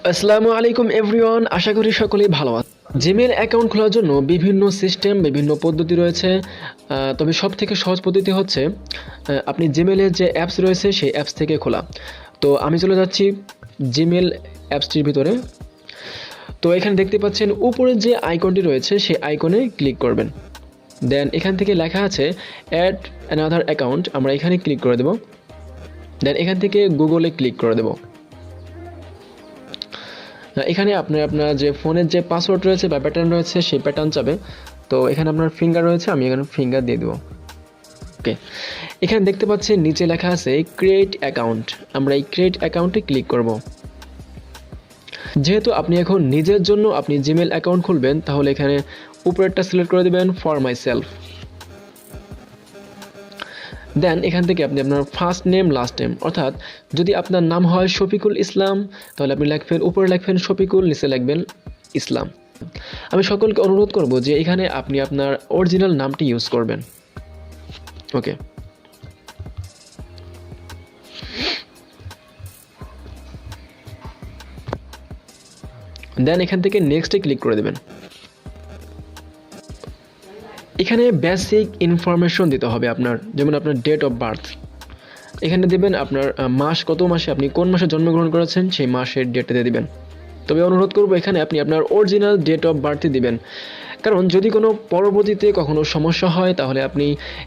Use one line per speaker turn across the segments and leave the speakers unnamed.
আসসালামু আলাইকুম এভরিওয়ান, আশা করি সকলেই ভালো আছেন। জিমেল অ্যাকাউন্ট খোলার জন্য বিভিন্ন সিস্টেম, বিভিন্ন পদ্ধতি রয়েছে। তবে সবথেকে সহজ পদ্ধতি হচ্ছে আপনি জিমেলের যে অ্যাপস রয়েছে সেই অ্যাপস থেকে খোলা। তো আমি চলে যাচ্ছি জিমেল অ্যাপসটির ভিতরে। তো এখানে দেখতে পাচ্ছেন উপরে যে আইকনটি রয়েছে সেই আইকনে ক্লিক করবেন। দেন এখান থেকে লেখা আছে অ্যাড অ্যানাদার অ্যাকাউন্ট, আমরা এখানে ক্লিক করে দেব। দেন এখান থেকে গুগলে ক্লিক করে দেব। এখানে আপনার যে ফোনের যে পাসওয়ার্ড রয়েছে বা প্যাটার্ন রয়েছে সেই প্যাটার্ন চাবে। তো এখানে আপনার ফিঙ্গার রয়েছে, আমি এখানে ফিঙ্গার দিয়ে দেবো। ওকে, এখানে দেখতে পাচ্ছেন নিচে লেখা আছে ক্রিয়েট অ্যাকাউন্ট, আমরা এই ক্রিয়েট অ্যাকাউন্টে ক্লিক করব। যেহেতু আপনি এখন নিজের জন্য আপনি জিমেল অ্যাকাউন্ট খুলবেন, তাহলে এখানে উপরেরটা সিলেক্ট করে দেবেন ফর মাই সেলফ। দেন এখান থেকে আপনি আপনার ফার্স্ট নেম লাস্ট নেম, অর্থাৎ যদি আপনার নাম হয় শফিকুল ইসলাম তাহলে আপনি লিখবেন, উপরে লিখবেন শফিকুল, নিচে লিখবেন ইসলাম। আমি সকলকে অনুরোধ করব যে এখানে আপনি আপনার অরিজিনাল নামটি ইউজ করবেন। ওকে, দেন এখান থেকে নেক্সটে ক্লিক করে দেবেন। এখানে বেসিক ইনফরমেশন দিতে হবে আপনার, যেমন আপনার ডেট অফ বার্থ এখানে দেবেন, আপনার মাস কত মাসে আপনি কোন মাসে জন্মগ্রহণ করেছেন সেই মাসের ডেটটা দিয়ে দিবেন। তবে অনুরোধ করব এখানে আপনি আপনার অরিজিনাল ডেট অফ বার্থই দিবেন, কারণ যদি কোনো পরবর্তীতে কখনো সমস্যা হয় তাহলে আপনি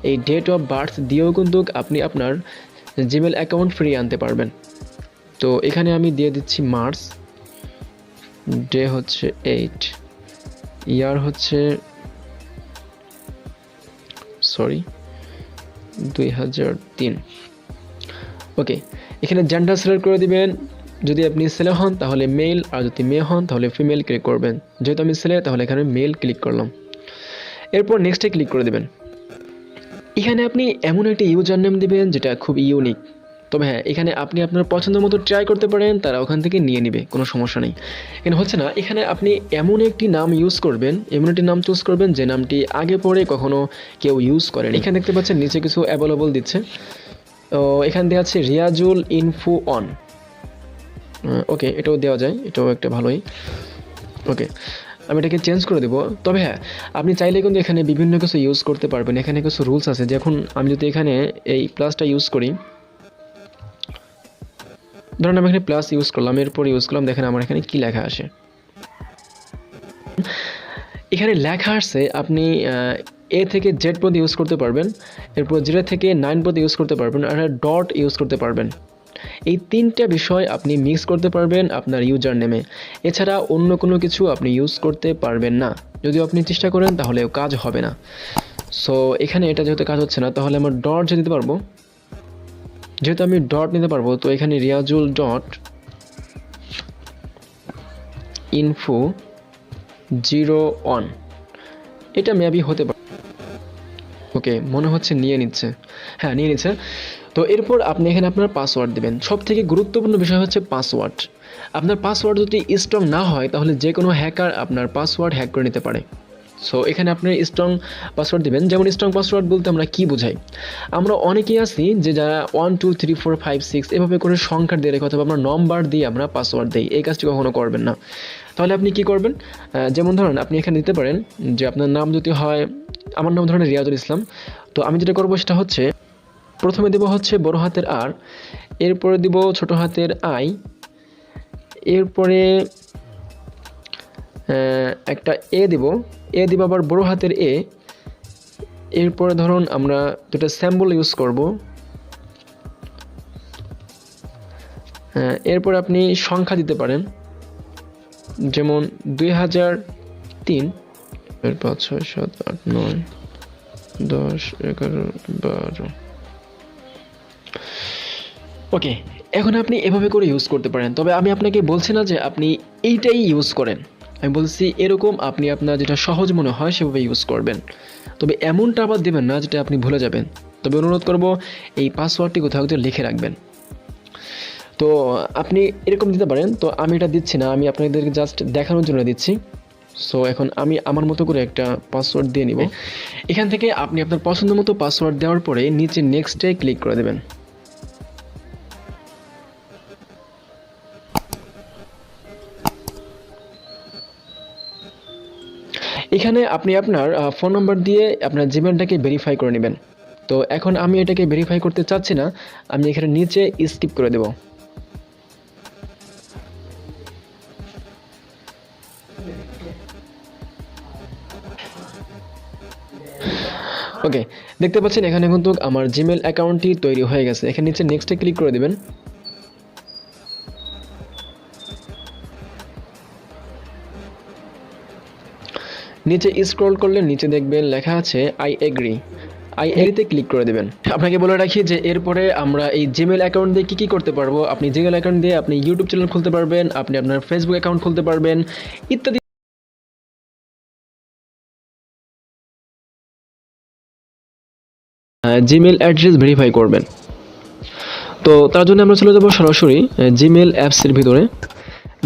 এই ডেট অফ বার্থ দিয়েও কিন্তু আপনি আপনার জিমেল অ্যাকাউন্ট ফিরিয়ে আনতে পারবেন। তো এখানে আমি দিয়ে দিচ্ছি মার্চ, ডে হচ্ছে 8, ইয়ার হচ্ছে 2003। ওকে, এখানে জেন্ডার সিলেক্ট করে দিবেন, যদি আপনি ছেলে হন তাহলে মেল, আর যদি মেয়ে হন তাহলে ফিমেল ক্লিক করবেন। যেহেতু আমি ছেলে তাহলে এখানে মেল ক্লিক করলাম। এরপর নেক্সটে ক্লিক করে দেবেন। এখানে আপনি এমন একটি ইউজার নেম দিবেন যেটা খুব ইউনিক। তবে হ্যাঁ, এখানে আপনি আপনার পছন্দ মতো ট্রাই করতে পারেন, তারা ওখান থেকে নিয়ে নেবে, কোনো সমস্যা নেই। এখানে হচ্ছে না, এখানে আপনি এমন একটি নাম ইউজ করবেন, এমন একটি নাম চুজ করবেন যে নামটি আগে পরে কখনো কেউ ইউজ করেন। এখানে দেখতে পাচ্ছেন নিচে কিছু অ্যাভেলেবল দিচ্ছে। তো এখান দিয়ে আছে রিয়াজুল ইনফো অন। ওকে, এটাও দেওয়া যায়, এটাও একটা ভালোই। ওকে, আমি এটাকে চেঞ্জ করে দেবো। তবে হ্যাঁ, আপনি চাইলে কিন্তু এখানে বিভিন্ন কিছু ইউজ করতে পারবেন। এখানে কিছু রুলস আছে, যখন আমি যদি এখানে এই প্লাসটা ইউজ করি, ধরুন আমি এখানে প্লাস ইউজ করলাম, এরপর ইউজ করলাম, দেখেন আমার এখানে কি লেখা আসে। এখানে লেখা আসছে আপনি এ থেকে জেড পর্যন্ত ইউজ করতে পারবেন, এরপর 0 থেকে 9 পর্যন্ত ইউজ করতে পারবেন, আর ডট ইউজ করতে পারবেন। এই 3টা বিষয় আপনি মিক্স করতে পারবেন আপনার ইউজার নেমে। এছাড়া অন্য কোনো কিছু আপনি ইউজ করতে পারবেন না। যদিও আপনি চেষ্টা করেন তাহলেও কাজ হবে না। সো এখানে এটা যেহেতু কাজ হচ্ছে না, তাহলে আমার ডট দিতে পারবো। যেহেতু আমি ডট নিতে পারবো, তো এখানে রিয়াজুল ডট ইনফো 01, এটা মেবি হতে পারে। ওকে, মনে হচ্ছে নিয়ে নিচ্ছে। হ্যাঁ, নিয়ে নিচ্ছে। তো এরপর আপনি এখানে আপনার পাসওয়ার্ড দেবেন। সবথেকে গুরুত্বপূর্ণ বিষয় হচ্ছে পাসওয়ার্ড। আপনার পাসওয়ার্ড যদি স্ট্রং না হয় তাহলে যে কোনো হ্যাকার আপনার পাসওয়ার্ড হ্যাক করে নিতে পারে। সো এখানে আপনি স্ট্রং পাসওয়ার্ড দেবেন। যেমন স্ট্রং পাসওয়ার্ড বলতে আমরা কি বোঝাই, আমরা অনেকেই আছি যে যারা 1 2 3 4 5 6 এভাবে করে সংখ্যা দিয়ে রেখে অথবা আমরা নম্বর দিয়ে আমরা পাসওয়ার্ড দিই। এই কাজটি কখনো করবেন না। তাহলে আপনি কি করবেন, যেমন ধরেন আপনি এখানে দিতে পারেন যে আপনার নাম যদি হয়, আমার নাম ধরেন রিয়াজুল ইসলাম। তো আমি যেটা করবো সেটা হচ্ছে, প্রথমে দেব হচ্ছে বড় হাতের আর, এরপরে দিব ছোট হাতের আই, এরপরে একটা এ দিব আবার বড় হাতের এ। এরপরে ধরুন আমরা দুটো সিম্বল ইউজ করব। এরপর আপনি সংখ্যা দিতে পারেন, যেমন 2003, 5 6 7 8 9 10 11 12। ওকে, এখন আপনি এভাবে করে ইউজ করতে পারেন। তবে আমি আপনাকে বলছি না যে আপনি এইটাই ইউজ করেন, আমি বলছি এরকম আপনি আপনার যেটা সহজ মনে হয় সেভাবে ইউজ করবেন। তবে এমনটা আবার দেবেন না যেটা আপনি ভুলে যাবেন। তবে অনুরোধ করব এই পাসওয়ার্ডটি কোথাও কোথাও লিখে রাখবেন। তো আপনি এরকম দিতে পারেন। তো আমি এটা দিচ্ছি না, আমি আপনাদেরকে জাস্ট দেখানোর জন্য দিচ্ছি। সো এখন আমি আমার মতো করে একটা পাসওয়ার্ড দিয়ে নিব। এখান থেকে আপনি আপনার পছন্দ মতো পাসওয়ার্ড দেওয়ার পরে নিচে নেক্সটে ক্লিক করে দেবেন। এখানে আপনি আপনার ফোন নাম্বার দিয়ে আপনার জিমেলটাকে ভেরিফাই করে নেবেন। তো এখন আমি এটাকে ভেরিফাই করতে চাচ্ছি না, আমি এখানে নিচে স্কিপ করে দেব। ওকে, দেখতে পাচ্ছেন এখানে কিন্তু আমার জিমেল অ্যাকাউন্টটি তৈরি হয়ে গেছে। এখানে নিচে নেক্সটে ক্লিক করে দেবেন। নিচে স্ক্রল করলে নিচে দেখবেন লেখা আছে আই এগ্রি তে ক্লিক করে দেবেন। আপনাকে বলে রাখি যে এরপরে আমরা এই জিমেল অ্যাকাউন্ট দিয়ে কী করতে পারবো। আপনি জিমেল অ্যাকাউন্ট দিয়ে আপনি ইউটিউব চ্যানেল খুলতে পারবেন, আপনি আপনার ফেসবুক অ্যাকাউন্ট খুলতে পারবেন ইত্যাদি। জিমেল অ্যাড্রেস ভেরিফাই করবেন। তো তার জন্য আমরা চলে যাব সরাসরি জিমেল অ্যাপসের ভিতরে।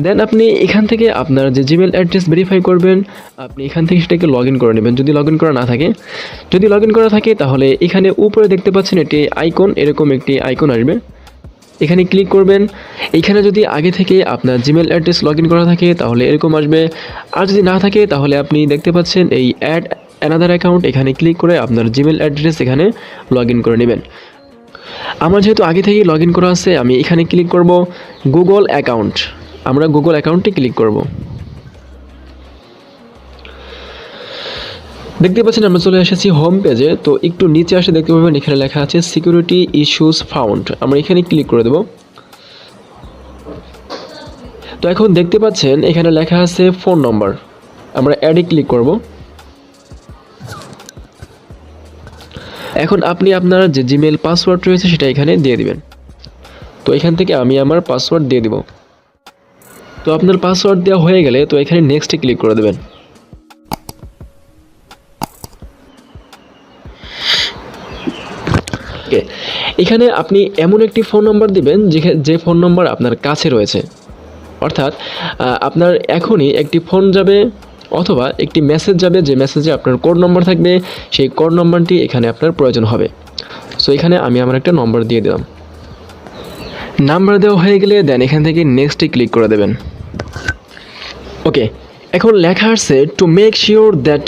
দেন আপনি এখান থেকে আপনার যে জিমেল অ্যাড্রেস ভেরিফাই করবেন, আপনি এখান থেকে সেটাকে লগ ইন করে নেবেন যদি লগ ইন করা না থাকে। যদি লগ ইন করা থাকে তাহলে এখানে উপরে দেখতে পাচ্ছেন একটি আইকন, এরকম একটি আইকন আসবে, এখানে ক্লিক করবেন। এখানে যদি আগে থেকে আপনার জিমেল অ্যাড্রেস লগ ইন করা থাকে তাহলে এরকম আসবে, আর যদি না থাকে তাহলে আপনি দেখতে পাচ্ছেন এই অ্যাড অ্যানাদার অ্যাকাউন্ট, এখানে ক্লিক করে আপনার জিমেল অ্যাড্রেস এখানে লগ ইন করে নেবেন। আমার যেহেতু আগে থেকেই লগ ইন করা আছে, আমি এখানে ক্লিক করব গুগল অ্যাকাউন্ট। আমরা গুগল অ্যাকাউন্টে ক্লিক করব। দেখতে পাচ্ছেন আমরা চলে এসেছি হোম পেজে। তো একটু নিচে আসে দেখতে পাবেন এখানে লেখা আছে সিকিউরিটি ইস্যুস ফাউন্ড, আমরা এখানে ক্লিক করে দেব। তো এখন দেখতে পাচ্ছেন এখানে লেখা আছে ফোন নম্বর, আমরা অ্যাডে ক্লিক করব। এখন আপনি আপনার যে জিমেল পাসওয়ার্ড রয়েছে সেটা এখানে দিয়ে দিবেন। তো এখান থেকে আমি আমার পাসওয়ার্ড দিয়ে দিব। তো আপনার পাসওয়ার্ড দেওয়া হয়ে গেলে তো এখানে নেক্সটে ক্লিক করে দেবেন। ওকে, এখানে আপনি এমন একটি ফোন নম্বর দিবেন যে ফোন নম্বর আপনার কাছে রয়েছে, অর্থাৎ আপনার এখনই একটি ফোন যাবে অথবা একটি মেসেজ যাবে, যে মেসেজে আপনার কোড নম্বর থাকবে, সেই কোড নম্বরটি এখানে আপনার প্রয়োজন হবে। সো এখানে আমি আমার একটা নম্বর দিয়ে দিলাম। নাম্বার দেওয়া হয়ে গেলে দেন এখান থেকে নেক্সটে ক্লিক করে দেবেন। ওকে, এখন লেখা আসছে to make sure that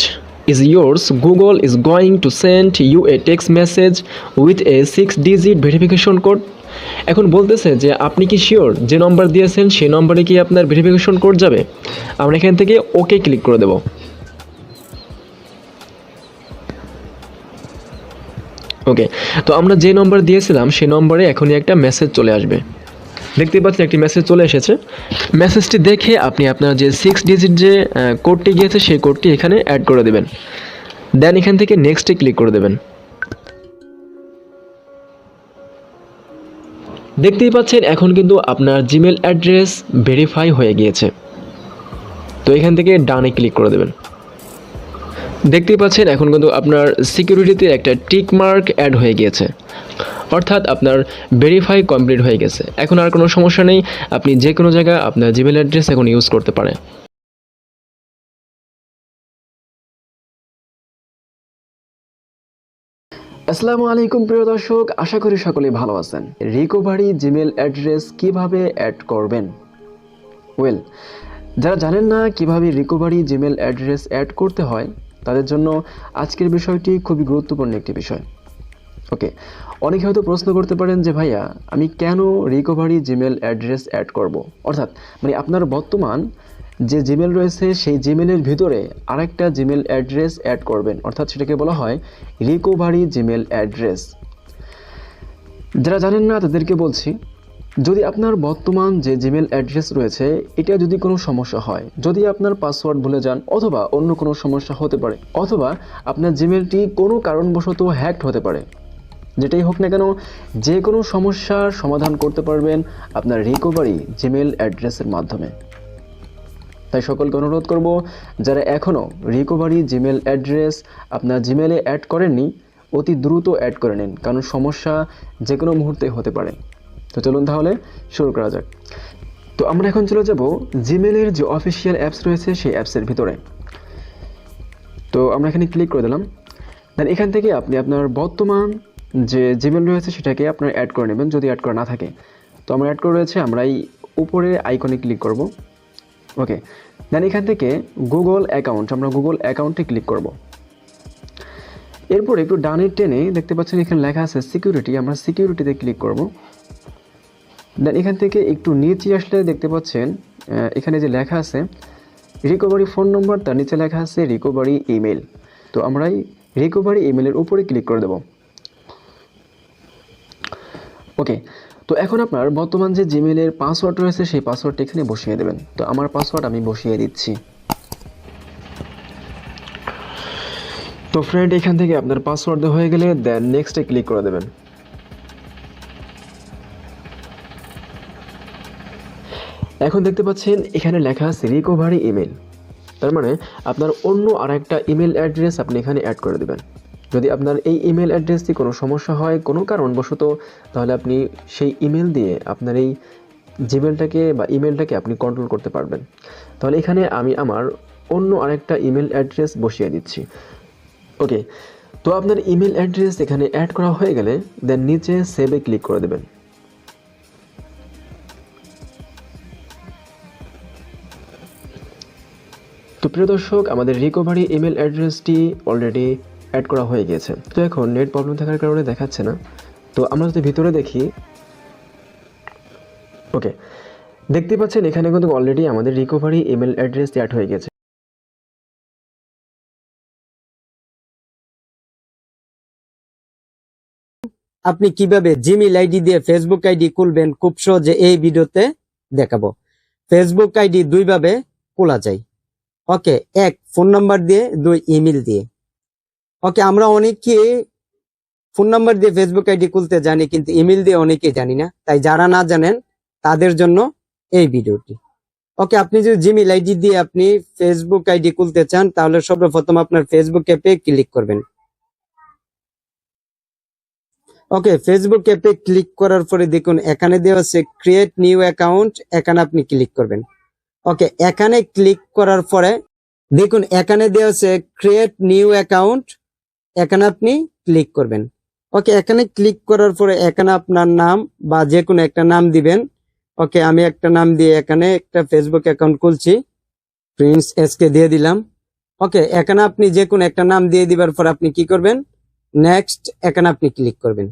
is yours, Google is going to send you a text message with a 6-digit verification code. এখন বলতেছে যে আপনি কি শিওর যে নম্বর দিয়েছেন সেই নম্বরে কি আপনার ভেরিফিকেশন কোড যাবে। আমরা এখান থেকে ওকে ক্লিক করে দেব। ওকে, তো আমরা যে নম্বর দিয়েছিলাম সেই নম্বরে এখনই একটা মেসেজ চলে আসবে। দেখতে পাচ্ছেন একটি মেসেজ চলে এসেছে। মেসেজটি দেখে আপনি আপনার যে 6 ডিজিট যে কোডটি গিয়েছে সেই কোডটি এখানে অ্যাড করে দেবেন। দেন এখান থেকে নেক্সটে ক্লিক করে দেবেন। দেখতেই পাচ্ছেন এখন কিন্তু আপনার জিমেল অ্যাড্রেস ভেরিফাই হয়ে গিয়েছে। তো এখান থেকে ডানে ক্লিক করে দেবেন। দেখতেই পাচ্ছেন এখন কিন্তু আপনার সিকিউরিটিতে একটা টিক মার্ক অ্যাড হয়ে গিয়েছে, অর্থাৎ আপনার ভেরিফাই কমপ্লিট হয়ে গেছে। এখন আর কোনো সমস্যা নেই, আপনি যে কোনো জায়গায় আপনার জিমেল অ্যাড্রেস এখন ইউজ করতে পারেন। আসসালামু আলাইকুম প্রিয় দর্শক, আশা করি সকলেই ভালো আছেন। রিকভারি জিমেল অ্যাড্রেস কিভাবে অ্যাড করবেন? যারা জানেন না কিভাবে রিকভারি জিমেল অ্যাড্রেস অ্যাড করতে হয় তাদের জন্য আজকের বিষয়টি খুবই গুরুত্বপূর্ণ একটি বিষয়। ওকে, অনেকে হয়তো প্রশ্ন করতে পারেন যে ভাইয়া আমি কেন রিকভারি জিমেল অ্যাড্রেস অ্যাড করব, অর্থাৎ মানে আপনার বর্তমান যে জিমেল রয়েছে সেই জিমেলের ভিতরে আরেকটা জিমেল অ্যাড্রেস অ্যাড করবেন, অর্থাৎ সেটাকে বলা হয় রিকভারি জিমেল অ্যাড্রেস। যারা জানেন না তাদেরকে বলছি, যদি আপনার বর্তমান যে জিমেল অ্যাড্রেস রয়েছে এটা যদি কোনো সমস্যা হয়, যদি আপনার পাসওয়ার্ড ভুলে যান অথবা অন্য কোনো সমস্যা হতে পারে, অথবা আপনার জিমেলটি কোনো কারণবশত হ্যাকড হতে পারে, যেটাই হোক না কেন যে কোনো সমস্যার সমাধান করতে পারবেন আপনার রিকভারি জিমেল অ্যাড্রেসের মাধ্যমে। তাই সকলকে অনুরোধ করব, যারা এখনও রিকভারি জিমেল অ্যাড্রেস আপনার জিমেলে অ্যাড করেননি অতি দ্রুত অ্যাড করে নিন, কারণ সমস্যা যে কোনো মুহূর্তে হতে পারে। তো চলুন তাহলে শুরু করা যাক। তো আমরা এখন চলে যাব জিমেলের যে অফিসিয়াল অ্যাপস রয়েছে সেই অ্যাপসের ভিতরে। তো আমরা এখানে ক্লিক করে দিলাম। দেন এখান থেকে আপনি আপনার বর্তমান যে জিমেল রয়েছে সেটাকে আপনার অ্যাড করে নেবেন যদি অ্যাড করা না থাকে। তো আমরা অ্যাড করে রয়েছে, আমরা এই উপরে আইকনে ক্লিক করব। ওকে, দেন এখান থেকে গুগল অ্যাকাউন্ট, আমরা গুগল অ্যাকাউন্টে ক্লিক করব। এরপর একটু ডানে টেনে দেখতে পাচ্ছেন এখানে লেখা আছে সিকিউরিটি, আমরা সিকিউরিটিতে ক্লিক করব। দেন এখান থেকে একটু নিচে আসলে দেখতে পাচ্ছেন এখানে যে লেখা আছে রিকভারি ফোন নম্বর, তার নিচে লেখা আছে রিকভারি ইমেল। তো আমরা এই রিকভারি ইমেলের উপরে ক্লিক করে দেব। ওকে, তো এখন আপনার বর্তমান যে জিমেলের পাসওয়ার্ড রয়েছে সেই পাসওয়ার্ডটা এখানে বসিয়ে দেবেন। তো আমার পাসওয়ার্ড আমি বসিয়ে দিচ্ছি। তো ফ্রেন্ড, এখান থেকে আপনার পাসওয়ার্ড হয়ে গেলে দেন নেক্সটে ক্লিক করে দেবেন। এখন দেখতে পাচ্ছেন এখানে লেখা আছে রিকভারি ইমেল, তার মানে আপনার অন্য আরেকটা ইমেল অ্যাড্রেস আপনি এখানে অ্যাড করে দেবেন। যদি আপনার এই ইমেল অ্যাড্রেসটি কোনো সমস্যা হয় কোনো কারণবশত, তাহলে আপনি সেই ইমেল দিয়ে আপনার এই জিমেলটাকে বা ইমেলটাকে আপনি কন্ট্রোল করতে পারবেন। তাহলে এখানে আমি আমার অন্য আরেকটা ইমেল অ্যাড্রেস বসিয়ে দিচ্ছি। ওকে, তো আপনার ইমেল অ্যাড্রেস এখানে অ্যাড করা হয়ে গেলে দেন নিচে সেভে ক্লিক করে দেবেন। তো প্রিয় দর্শক, আমাদের রিকভারি ইমেল অ্যাড্রেসটি অলরেডি অ্যাড করা হয়ে গেছে। তো এখন নেট প্রবলেম থাকার কারণে দেখাচ্ছে না। তো আমরা যদি ভিতরে দেখি, ওকে, দেখতে পাচ্ছেন এখানে কিন্তু অলরেডি আমাদের রিকভারি ইমেল অ্যাড্রেস অ্যাড হয়ে গেছে।
আপনি কিভাবে জিমেইল আইডি দিয়ে ফেসবুক আইডি খুলবেন খুব সহজে এই ভিডিওতে দেখাবো। ফেসবুক আইডি দুইভাবে খোলা যায়। ওকে, এক ফোন নাম্বার দিয়ে, দুই ইমেল দিয়ে। ওকে, আমরা অনেকে ফোন নাম্বার দিয়ে ফেসবুক আইডি খুলতে জানি, কিন্তু ইমেল দিয়ে অনেকেই জানি না। তাই যারা না জানেন তাদের জন্য এই ভিডিওটি। ওকে, আপনি যদি জিমেইল আইডি দিয়ে আপনি ফেসবুক আইডি খুলতে চান, তাহলে সর্বপ্রথম আপনার ফেসবুক অ্যাপে ক্লিক করবেন। ওকে, ফেসবুক অ্যাপে ক্লিক করার পরে দেখুন এখানে দেওয়া আছে ক্রিয়েট নিউ অ্যাকাউন্ট, এখানে আপনি ক্লিক করবেন। ওকে, এখানে ক্লিক করার পরে দেখুন এখানে দেওয়া আছে ক্রিয়েট নিউ অ্যাকাউন্ট, এখানে আপনি ক্লিক করবেন। ওকে, এখানে ক্লিক করার পরে এখানে আপনার নাম বা যে কোনো একটা নাম দিবেন। ওকে, আমি একটা নাম দিয়ে এখানে একটা ফেসবুক অ্যাকাউন্ট খুলছি, প্রিন্স এসকে দিয়ে দিলাম। ওকে, এখানে আপনি যে কোনো একটা নাম দিয়ে দিবার পর আপনি কি করবেন, নেক্সট, এখানে আপনি ক্লিক করবেন।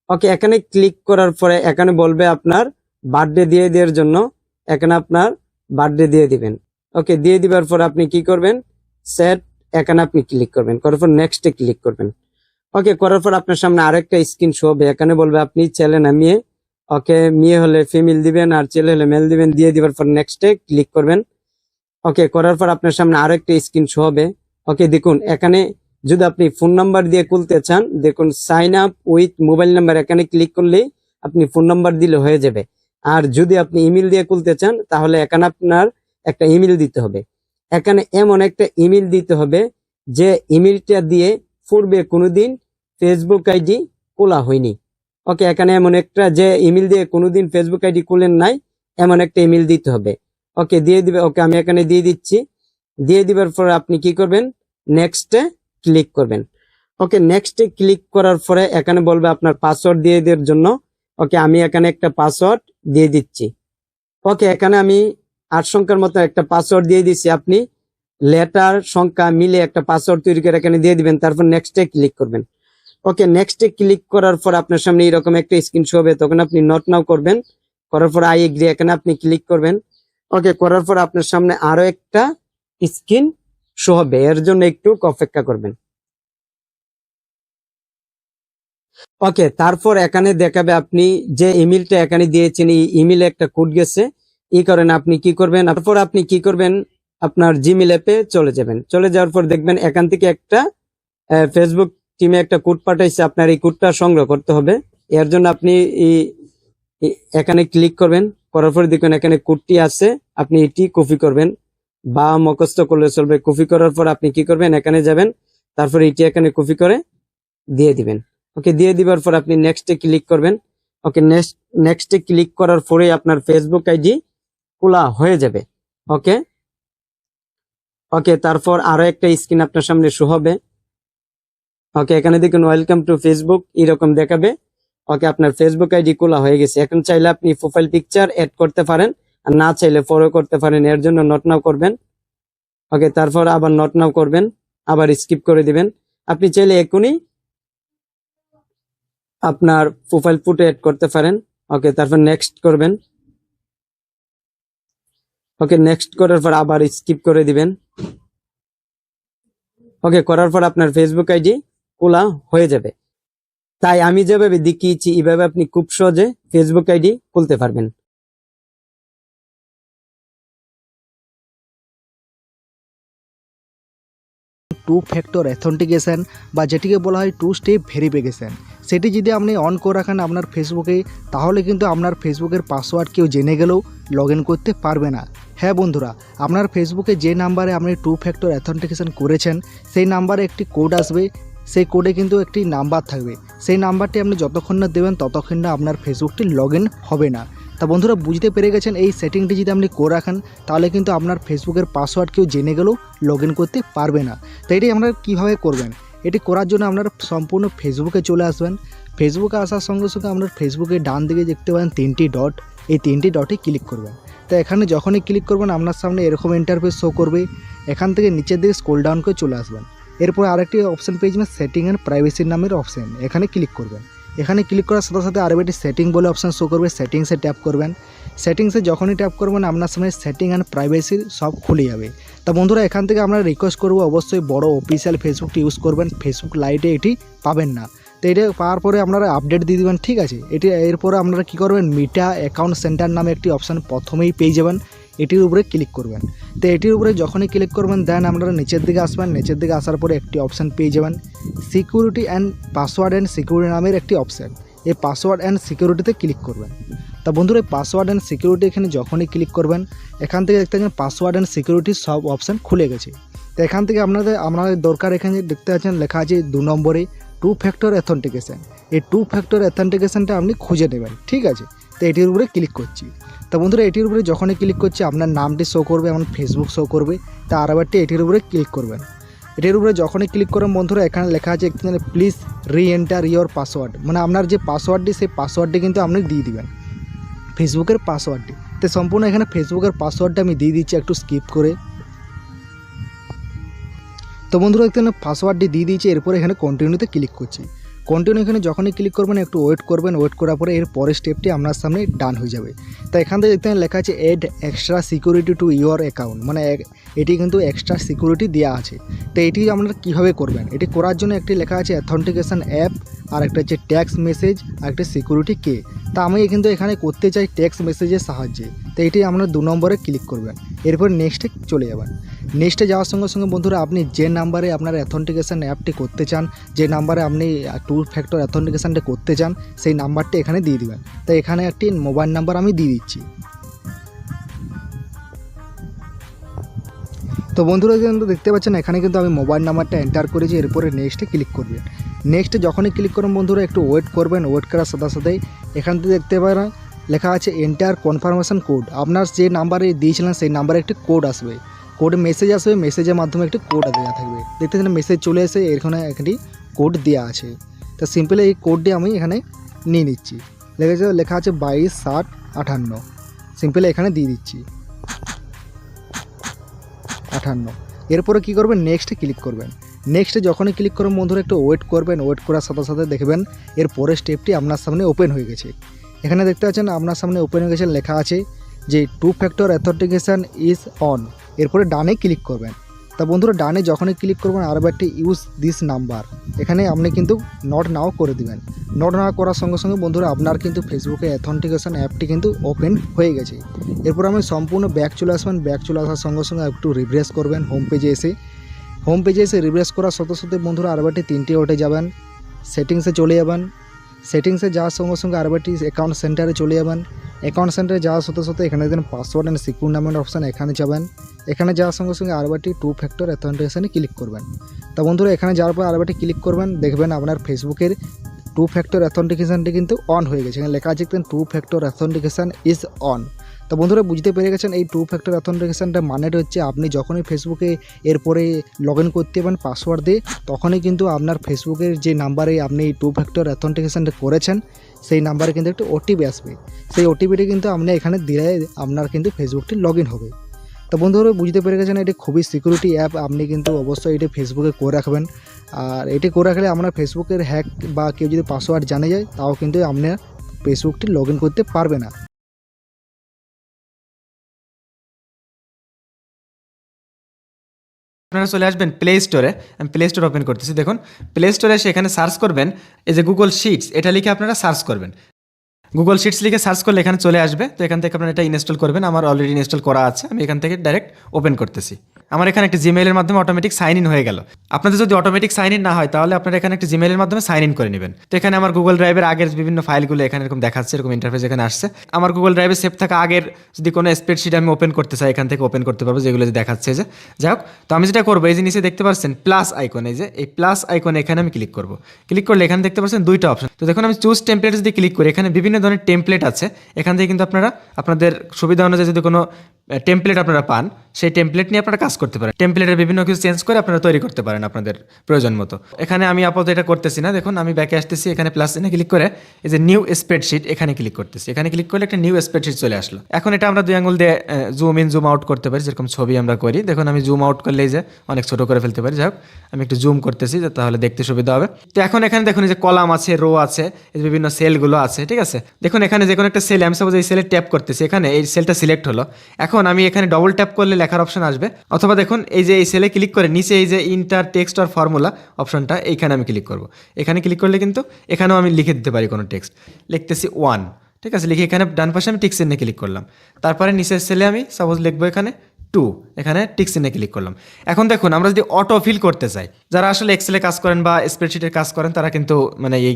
ওকে, এখানে ক্লিক করার পরে এখানে বলবে আপনার বার্থডে দিয়ে দেওয়ার জন্য, এখানে আপনার বার্থডে দিয়ে দিবেন। ওকে, দিয়ে দিবার পর আপনি কি করবেন, সেট, এখানে আপনি ক্লিক করবেন, করার পর নেক্সটে ক্লিক করবেন। ওকে, করার পর আপনার সামনে আরেকটা স্ক্রিন শো হবে, এখানে বলবে আপনি ছেলে না মেয়ে। ওকে, মেয়ে হলে ফিমেল দিবেন আর ছেলে হলে মেল দিবেন, দিয়ে দিবার পর নেক্সটে ক্লিক করবেন। ওকে, করার পর আপনার সামনে আরেকটা স্ক্রিন শো হবে। ওকে, দেখুন এখানে যদি আপনি ফোন নাম্বার দিয়ে খুলতে চান, দেখুন sign up with mobile number, এখানে ক্লিক করলেই আপনি ফোন নাম্বার দিলে হয়ে যাবে। আর যদি আপনি ইমেল দিয়ে খুলতে চান, তাহলে এখানে আপনার একটা ইমেল দিতে হবে। এখানে এমন একটা ইমেল দিতে হবে যে ইমেলটা দিয়ে পূর্বে কোনোদিন ফেসবুক আইডি খোলা হয়নি। ওকে, এখানে এমন একটা যে ইমেল দিয়ে কোনোদিন ফেসবুক আইডি খুলেন নাই, এমন একটা ইমেল দিতে হবে। ওকে, দিয়ে দিবে। ওকে, আমি এখানে দিয়ে দিচ্ছি। দিয়ে দিবার পর আপনি কি করবেন, নেক্সটে ক্লিক করবেন। ওকে, নেক্সটে ক্লিক করার পরে এখানে বলবে আপনার পাসওয়ার্ড দিয়ে দেওয়ার জন্য। ওকে, আমি এখানে একটা পাসওয়ার্ড দিয়ে দিচ্ছি। ওকে, এখানে আমি 8 সংখ্যার মতো একটা পাসওয়ার্ড দিয়ে দিচ্ছি। আপনি লেটার সংখ্যা মিলে একটা পাসওয়ার্ড তৈরি করে এখানে দিয়ে দিবেন, তারপর নেক্সটে ক্লিক করবেন। ওকে, নেক্সটে ক্লিক করার পর আপনার সামনে এরকম একটা স্ক্রিন শো হবে, তখন আপনি নট নাও করবেন। করার পর আই এগ্রি, এখানে আপনি ক্লিক করবেন। ওকে, করার পর আপনার সামনে আরো একটা স্ক্রিন শো হবে, এর জন্য একটু অপেক্ষা করবেন। ওকে, তারপর এখানে দেখাবে আপনি যে ইমেলটা এখানে দিয়েছেন এই ইমেলে একটা কোড গেছে, এই কারণে আপনি কি করবেন, তারপর আপনি কি করবেন, আপনার জিমেল অ্যাপে চলে যাবেন। চলে যাওয়ার পর দেখবেন এখান থেকে একটা ফেসবুক টিমে একটা কোড পাঠাইছে, আপনার এই কোডটা সংগ্রহ করতে হবে। এর জন্য আপনি এখানে ক্লিক করবেন। করার পর দেখবেন এখানে কোডটি আছে, আপনি এটি কপি করবেন বা মুখস্থ করলে চলবে। কপি করার পর আপনি কি করবেন, এখানে যাবেন, তারপর এটি এখানে কপি করে দিয়ে দিবেন। ওকে, দিয়ে দিবার পর আপনি নেক্সটে ক্লিক করবেন। ওকে, নেক্সটে ক্লিক করার পরে আপনার ফেসবুক আইডি খোলা হয়ে যাবে। ওকে, ওকে, তারপর আরো একটা স্ক্রিন আপনার সামনে শো হবে। ওকে, এখানে দেখুন ওয়েলকাম টু ফেসবুক এরকম দেখাবে। ওকে, আপনার ফেসবুক আইডি খোলা হয়ে গেছে। এখন চাইলে আপনি প্রোফাইল পিকচার এড করতে পারেন, আর না চাইলে ফলো করতে পারেন। এর জন্য নট নাও করবেন। ওকে, তারপর আবার নট নাও করবেন, আবার স্কিপ করে দিবেন। আপনি চাইলে এখনই আপনার প্রোফাইল ফটো এড করতে পারেন। ওকে, তারপর নেক্সট করবেন। ওকে, নেক্সট করার পর আবার স্কিপ করে দিবেন। ওকে, করার পর আপনার ফেসবুক আইডি খোলা হয়ে যাবে। তাই আমি যেভাবে দেখিয়েছি এইভাবে আপনি খুব সহজে ফেসবুক আইডি খুলতে পারবেন।
টু ফ্যাক্টর অথেন্টিকেশন বা যেটিকে বলা হয় টু স্টেপ ভেরিফিকেশান, সেটি যদি আপনি অন করে রাখেন আপনার ফেসবুকে, তাহলে কিন্তু আপনার ফেসবুকের পাসওয়ার্ড কেউ জেনে গেলেও লগ ইন করতে পারবে না। হ্যাঁ বন্ধুরা, আপনার ফেসবুকে যে নাম্বারে আপনি টু ফ্যাক্টর অথেন্টিকেশন করেছেন সেই নাম্বারে একটি কোড আসবে, সেই কোডে কিন্তু একটি নাম্বার থাকবে। সেই নাম্বারটি আপনি যতক্ষণ না দেবেন ততক্ষণ না আপনার ফেসবুকটি লগ ইন হবে না। তা বন্ধুরা বুঝতে পেরে গেছেন, এই সেটিংটি যদি আপনি করে রাখেন তাহলে কিন্তু আপনার ফেসবুকের পাসওয়ার্ড কেউ জেনে গেলেও লগ ইন করতে পারবে না। তো এটি আপনারা কীভাবে করবেন, এটি করার জন্য আপনারা সম্পূর্ণ ফেসবুকে চলে আসবেন। ফেসবুকে আসার সঙ্গে সঙ্গে আপনার ফেসবুকের ডান দিকে দেখতে পাবেন 3টি ডট, এই 3টি ডটে ক্লিক করবেন। তো এখানে যখনই ক্লিক করবেন আপনার সামনে এরকম ইন্টারফেস শো করবে। এখান থেকে নিচের দিকে স্ক্রল ডাউন করে চলে আসবেন। এরপর আরেকটি অপশন পেয়ে যাবেন সেটিং অ্যান্ড প্রাইভেসি নামের অপশন, এখানে ক্লিক করবেন। এখানে ক্লিক করার সাথে সাথে আরও একটি সেটিং বলে অপশান শো করবে, সেটিংসে ট্যাপ করবেন। সেটিংসে যখনই ট্যাপ করবেন আপনার সামনে সেটিং অ্যান্ড প্রাইভেসি সব খুলে যাবে। তা বন্ধুরা এখান থেকে আমরা রিকোয়েস্ট করবো অবশ্যই বড় অফিসিয়াল ফেসবুকটি ইউজ করবেন, ফেসবুক লাইটে এটি পাবেন না। তো এটা পাওয়ার পরে আপনারা আপডেট দিয়ে দেবেন, ঠিক আছে। এটি এরপরে আপনারা কী করবেন, মিটা অ্যাকাউন্ট সেন্টার নামে একটি অপশান প্রথমেই পেয়ে যাবেন, এটির উপরে ক্লিক করবেন। তো এটির উপরে যখনই ক্লিক করবেন দেন আপনারা নিচের দিকে আসবেন। নিচের দিকে আসার পরে একটি অপশান পেয়ে যাবেন security and password and security নামের একটি অপশান, এই পাসওয়ার্ড অ্যান্ড সিকিউরিটিতে ক্লিক করবেন। তা বন্ধুরা এই পাসওয়ার্ড অ্যান্ড সিকিউরিটি এখানে যখনই ক্লিক করবেন এখান থেকে দেখতে পাচ্ছেন পাসওয়ার্ড অ্যান্ড সিকিউরিটির সব অপশান খুলে গেছে। তো এখান থেকে আপনাদের দরকার এখানে দেখতে পাচ্ছেন লেখা আছে 2 নম্বরে টু ফ্যাক্টর অথেন্টিকেশন। এই টু ফ্যাক্টর অথেন্টিকেশনটা আপনি খুঁজে নেবেন, ঠিক আছে। তো এটির উপরে ক্লিক করছি। তা বন্ধুরা এটির উপরে যখনই ক্লিক করছি আপনার নামটি শো করবে, আমার ফেসবুক শো করবে। তা আরেকবারটি এটির উপরে ক্লিক করবেন। এটির উপরে যখনই ক্লিক করেন বন্ধুরা এখানে লেখা আছে প্লিজ রি এন্টার ইয়োর পাসওয়ার্ড, মানে আপনার যে পাসওয়ার্ডটি সেই পাসওয়ার্ডটি কিন্তু আপনি দিয়ে দিবেন, ফেসবুকের পাসওয়ার্ডটি। তো সম্পূর্ণ এখানে ফেসবুকের পাসওয়ার্ডটা আমি দিয়ে দিচ্ছি একটু স্কিপ করে। তো বন্ধুরা এখানে পাসওয়ার্ডটি দিয়ে দিয়েছি, এরপর এখানে কন্টিনিউতে ক্লিক করছি। কন্টিনিউ এখানে যখনই ক্লিক করবেন একটু ওয়েট করবেন, ওয়েট করার পরে এর পরের স্টেপটি আপনার সামনে ডান হয়ে যাবে। তো এখান থেকে দেখতে লেখা আছে add extra security to your account, মানে এটি কিন্তু এক্সট্রা সিকিউরিটি দেওয়া আছে। তো এটি আপনারা কীভাবে করবেন, এটি করার জন্য একটি লেখা আছে অথেন্টিকেশন অ্যাপ, আর একটা হচ্ছে ট্যাক্স মেসেজ, আর একটা সিকিউরিটি কে। তা আমি কিন্তু এখানে করতে চাই ট্যাক্স মেসেজের সাহায্যে। তো এটি আপনারা 2 নম্বরে ক্লিক করবেন, এরপর নেক্সটে চলে যাবেন। নেক্সটে যাওয়ার সঙ্গে সঙ্গে বন্ধুরা আপনি যে নাম্বারে আপনার অথেন্টিকেশন অ্যাপটি করতে চান, যে নাম্বারে আপনি টু ফ্যাক্টর অথেন্টিকেশনটা করতে চান সেই নাম্বারটি এখানে দিয়ে দিবেন। তো এখানে একটি মোবাইল নাম্বার আমি দিয়ে দিচ্ছি। তো বন্ধুরা কিন্তু দেখতে পাচ্ছেন এখানে কিন্তু আমি মোবাইল নাম্বারটা এন্টার করেছি, এরপরে নেক্সটে ক্লিক করবেন। নেক্সটে যখনই ক্লিক করুন বন্ধুরা একটু ওয়েট করবেন, ওয়েট করার সাথে সাথেই এখান থেকে দেখতে পারেন লেখা আছে এন্টার কনফার্মেশন কোড। আপনার যে নাম্বারে দিয়েছিলেন সেই নাম্বারে একটি কোড আসবে, কোড মেসেজ আসবে, মেসেজের মাধ্যমে একটি কোড দেওয়া থাকবে। দেখতে পাচ্ছেন মেসেজ চলে এসে এখানে একটি কোড দেওয়া আছে। তো সিম্পলি এই কোডটি আমি এখানে নিয়ে নিচ্ছি। লেখা আছে 226058, সিম্পলি এখানে দিয়ে দিচ্ছি 58। এরপরে কী করবেন, নেক্সটে ক্লিক করবেন। নেক্সটে যখনই ক্লিক করবেন বন্ধুরা একটু ওয়েট করবেন, ওয়েট করার সাথে সাথে দেখবেন এর পরের স্টেপটি আপনার সামনে ওপেন হয়ে গেছে। এখানে দেখতে পাচ্ছেন আপনার সামনে ওপেন হয়ে গেছে, লেখা আছে যে two factor authentication is on. এরপরে ডানে ক্লিক করবেন। তা বন্ধুরা ডানে যখনই ক্লিক করবেন আরেকটি ইউজ দিস নাম্বার, এখানে আপনি কিন্তু নট নাও করে দিবেন। নট নাও করার সঙ্গে সঙ্গে বন্ধুরা আপনার কিন্তু ফেসবুকে অথেন্টিকেশন অ্যাপটি কিন্তু ওপেন হয়ে গেছে। এরপর আমি সম্পূর্ণ ব্যাক চলে আসবেন, ব্যাক চলে আসার সঙ্গে সঙ্গে একটু রিফ্রেশ করবেন হোম পেজে এসে। হোম পেজে এসে রিফ্রেশ করার সাথে সাথে বন্ধুরা আরেকটি 3টি ওটে যাবেন, সেটিংসে চলে যাবেন। সেটিংসে যাওয়ার সঙ্গে সঙ্গে আরেকটি অ্যাকাউন্ট সেন্টারে চলে যাবেন। অ্যাকাউন্ট সেন্টারে যাওয়ার সাথে সাথে এখানে দেখেন পাসওয়ার্ড অ্যান্ড সিকিউর নামের অপশান, এখানে যাবেন। এখানে যাওয়ার সঙ্গে সঙ্গে আরেকটি টু ফ্যাক্টর অথেন্টিকেশনে ক্লিক করবেন। তা বন্ধুরা এখানে যাওয়ার পর আরেকটি ক্লিক করবেন, দেখবেন আপনার ফেসবুকের টু ফ্যাক্টর অথেন্টিকেশনটি কিন্তু অন হয়ে গেছে। এখানে লেখা আছে two factor authentication is on. তো বন্ধুরা বুঝতে পেরে গেছেন এই টু ফ্যাক্টর অথেন্টিকেশনটা মানেটা হচ্ছে আপনি যখনই ফেসবুকে এরপরে লগ ইন করতে পারেন পাসওয়ার্ড দিয়ে, তখনই কিন্তু আপনার ফেসবুকের যে নাম্বারে আপনি টু ফ্যাক্টর অথেন্টিকেশনটা করেছেন সেই নাম্বারে কিন্তু একটা ওটিপি আসবে। সেই ওটিপিটি কিন্তু আপনি এখানে দিলে আপনার কিন্তু ফেসবুকটি লগ ইন হবে। তো বন্ধুরা বুঝতে পেরে গেছেন এটি খুবই সিকিউরিটি অ্যাপ, আপনি কিন্তু অবশ্যই এটি ফেসবুকে করে রাখবেন। আর এটি করে রাখলে আপনার ফেসবুকের হ্যাক বা কেউ যদি পাসওয়ার্ড জানে যায় তাও কিন্তু আপনার ফেসবুকটি লগ ইন করতে পারবে না।
আপনারা চলে আসবেন প্লে স্টোরে। আমি প্লে স্টোর ওপেন করতেছি। দেখুন প্লে স্টোরে এসে এখানে সার্চ করবেন এই যে গুগল শিটস, এটা লিখে আপনারা সার্চ করবেন। গুগল শিটস লিখে সার্চ করলে এখানে চলে আসবে। তো এখান থেকে আপনারা এটা ইনস্টল করবেন। আমার অলরেডি ইনস্টল করা আছে, আমি এখান থেকে ডাইরেক্ট ওপেন করতেছি। আমার এখানে একটা জিমেইলের মাধ্যমে অটোমেটিক সাইন ইন হয়ে গেল। আপনাদের যদি অটোমেটিক সাইন ইন না হয় তাহলে আপনারা এখানে একটা জিমেইলের মাধ্যমে সাইন ইন করে নেবেন। তো এখানে আমার গুগল ড্রাইভের আগের বিভিন্ন ফাইলগুলো এখানে এরকম দেখাচ্ছে, এরকম ইন্টারফেস এখানে আসছে। আমার গুগল ড্রাইভে সেভ থাকা আগের যদি কোনো স্প্রেডশিট আমি ওপেন করতে চাই এখান থেকে ওপেন করতে পারবো, যেগুলো যে দেখাচ্ছে যে। যাই হোক, তো আমি যেটা করবো এই যে নিচে দেখতে পাচ্ছেন প্লাস আইকন, এই যে এই প্লাস আইকন এখানে আমি ক্লিক করবো। ক্লিক করলে এখানে দেখতে পাচ্ছেন দুইটা অপশন। তো দেখুন আমি চুজ টেমপ্লেট যদি ক্লিক করি এখানে বিভিন্ন ধরনের টেমপ্লেট আছে। এখান থেকে কিন্তু আপনারা আপনাদের সুবিধা অনুযায়ী যদি কোনো টেমপ্লেট আপনারা পান সেই টেমপ্লেট নিয়ে আপনারা কাজ করতে পারেন। টেমপ্লেটের বিভিন্ন কিছু চেঞ্জ করে আপনারা তৈরি করতে পারেন আপনাদের প্রয়োজন মতো। এখানে আমি আপাতত এটা করতেছি না। দেখুন আমি ব্যাকে আসতেছি, এখানে প্লাস চিহ্নে ক্লিক করে এই যে নিউ স্প্রেডশিট এখানে ক্লিক করতেছি। এখানে ক্লিক করলে একটা নিউ স্প্রেডশিট চলে আসলো। এখন এটা আমরা দুই আঙুল দিয়ে জুম ইন জুম আউট করতে পারি, যেরকম ছবি আমরা করি। দেখুন আমি জুম আউট করলে এই যে অনেক ছোট করে ফেলতে পারি। যাই হোক, আমি একটু জুম করতেছি তাহলে দেখতে সুবিধা হবে। তো এখন এখানে দেখুন এই যে কলাম আছে, রো আছে, এই বিভিন্ন সেলগুলো আছে, ঠিক আছে। দেখুন এখানে যে কোনো একটা সেল, আমি সাপোজ এই সেলে ট্যাপ করতেছি, এখানে এই সেলটা সিলেক্ট হলো। এখন আমি এখানে ডবল ট্যাপ করলে লেখার অপশন আসবে, অথবা দেখুন এই যে এই সেলে ক্লিক করে নিচে এই যে ইন্টার টেক্সট আর ফর্মুলা অপশনটা এইখানে আমি ক্লিক করব। এখানে ক্লিক করলে কিন্তু এখানেও আমি লিখে দিতে পারি কোনো টেক্সট। লিখতেছি 1, ঠিক আছে, লিখে এখানে ডান পাশে আমি টিক চিহ্নে ক্লিক করলাম। তারপরে নিচের সেলে আমি সাপোজ লিখবো এখানে 2, এখানে টিক চিহ্নে ক্লিক করলাম। এখন দেখুন আমরা যদি অটো ফিল করতে চাই, যারা আসলে এক্সেলে কাজ করেন বা স্প্রেডশিটের কাজ করেন তারা কিন্তু মানে এই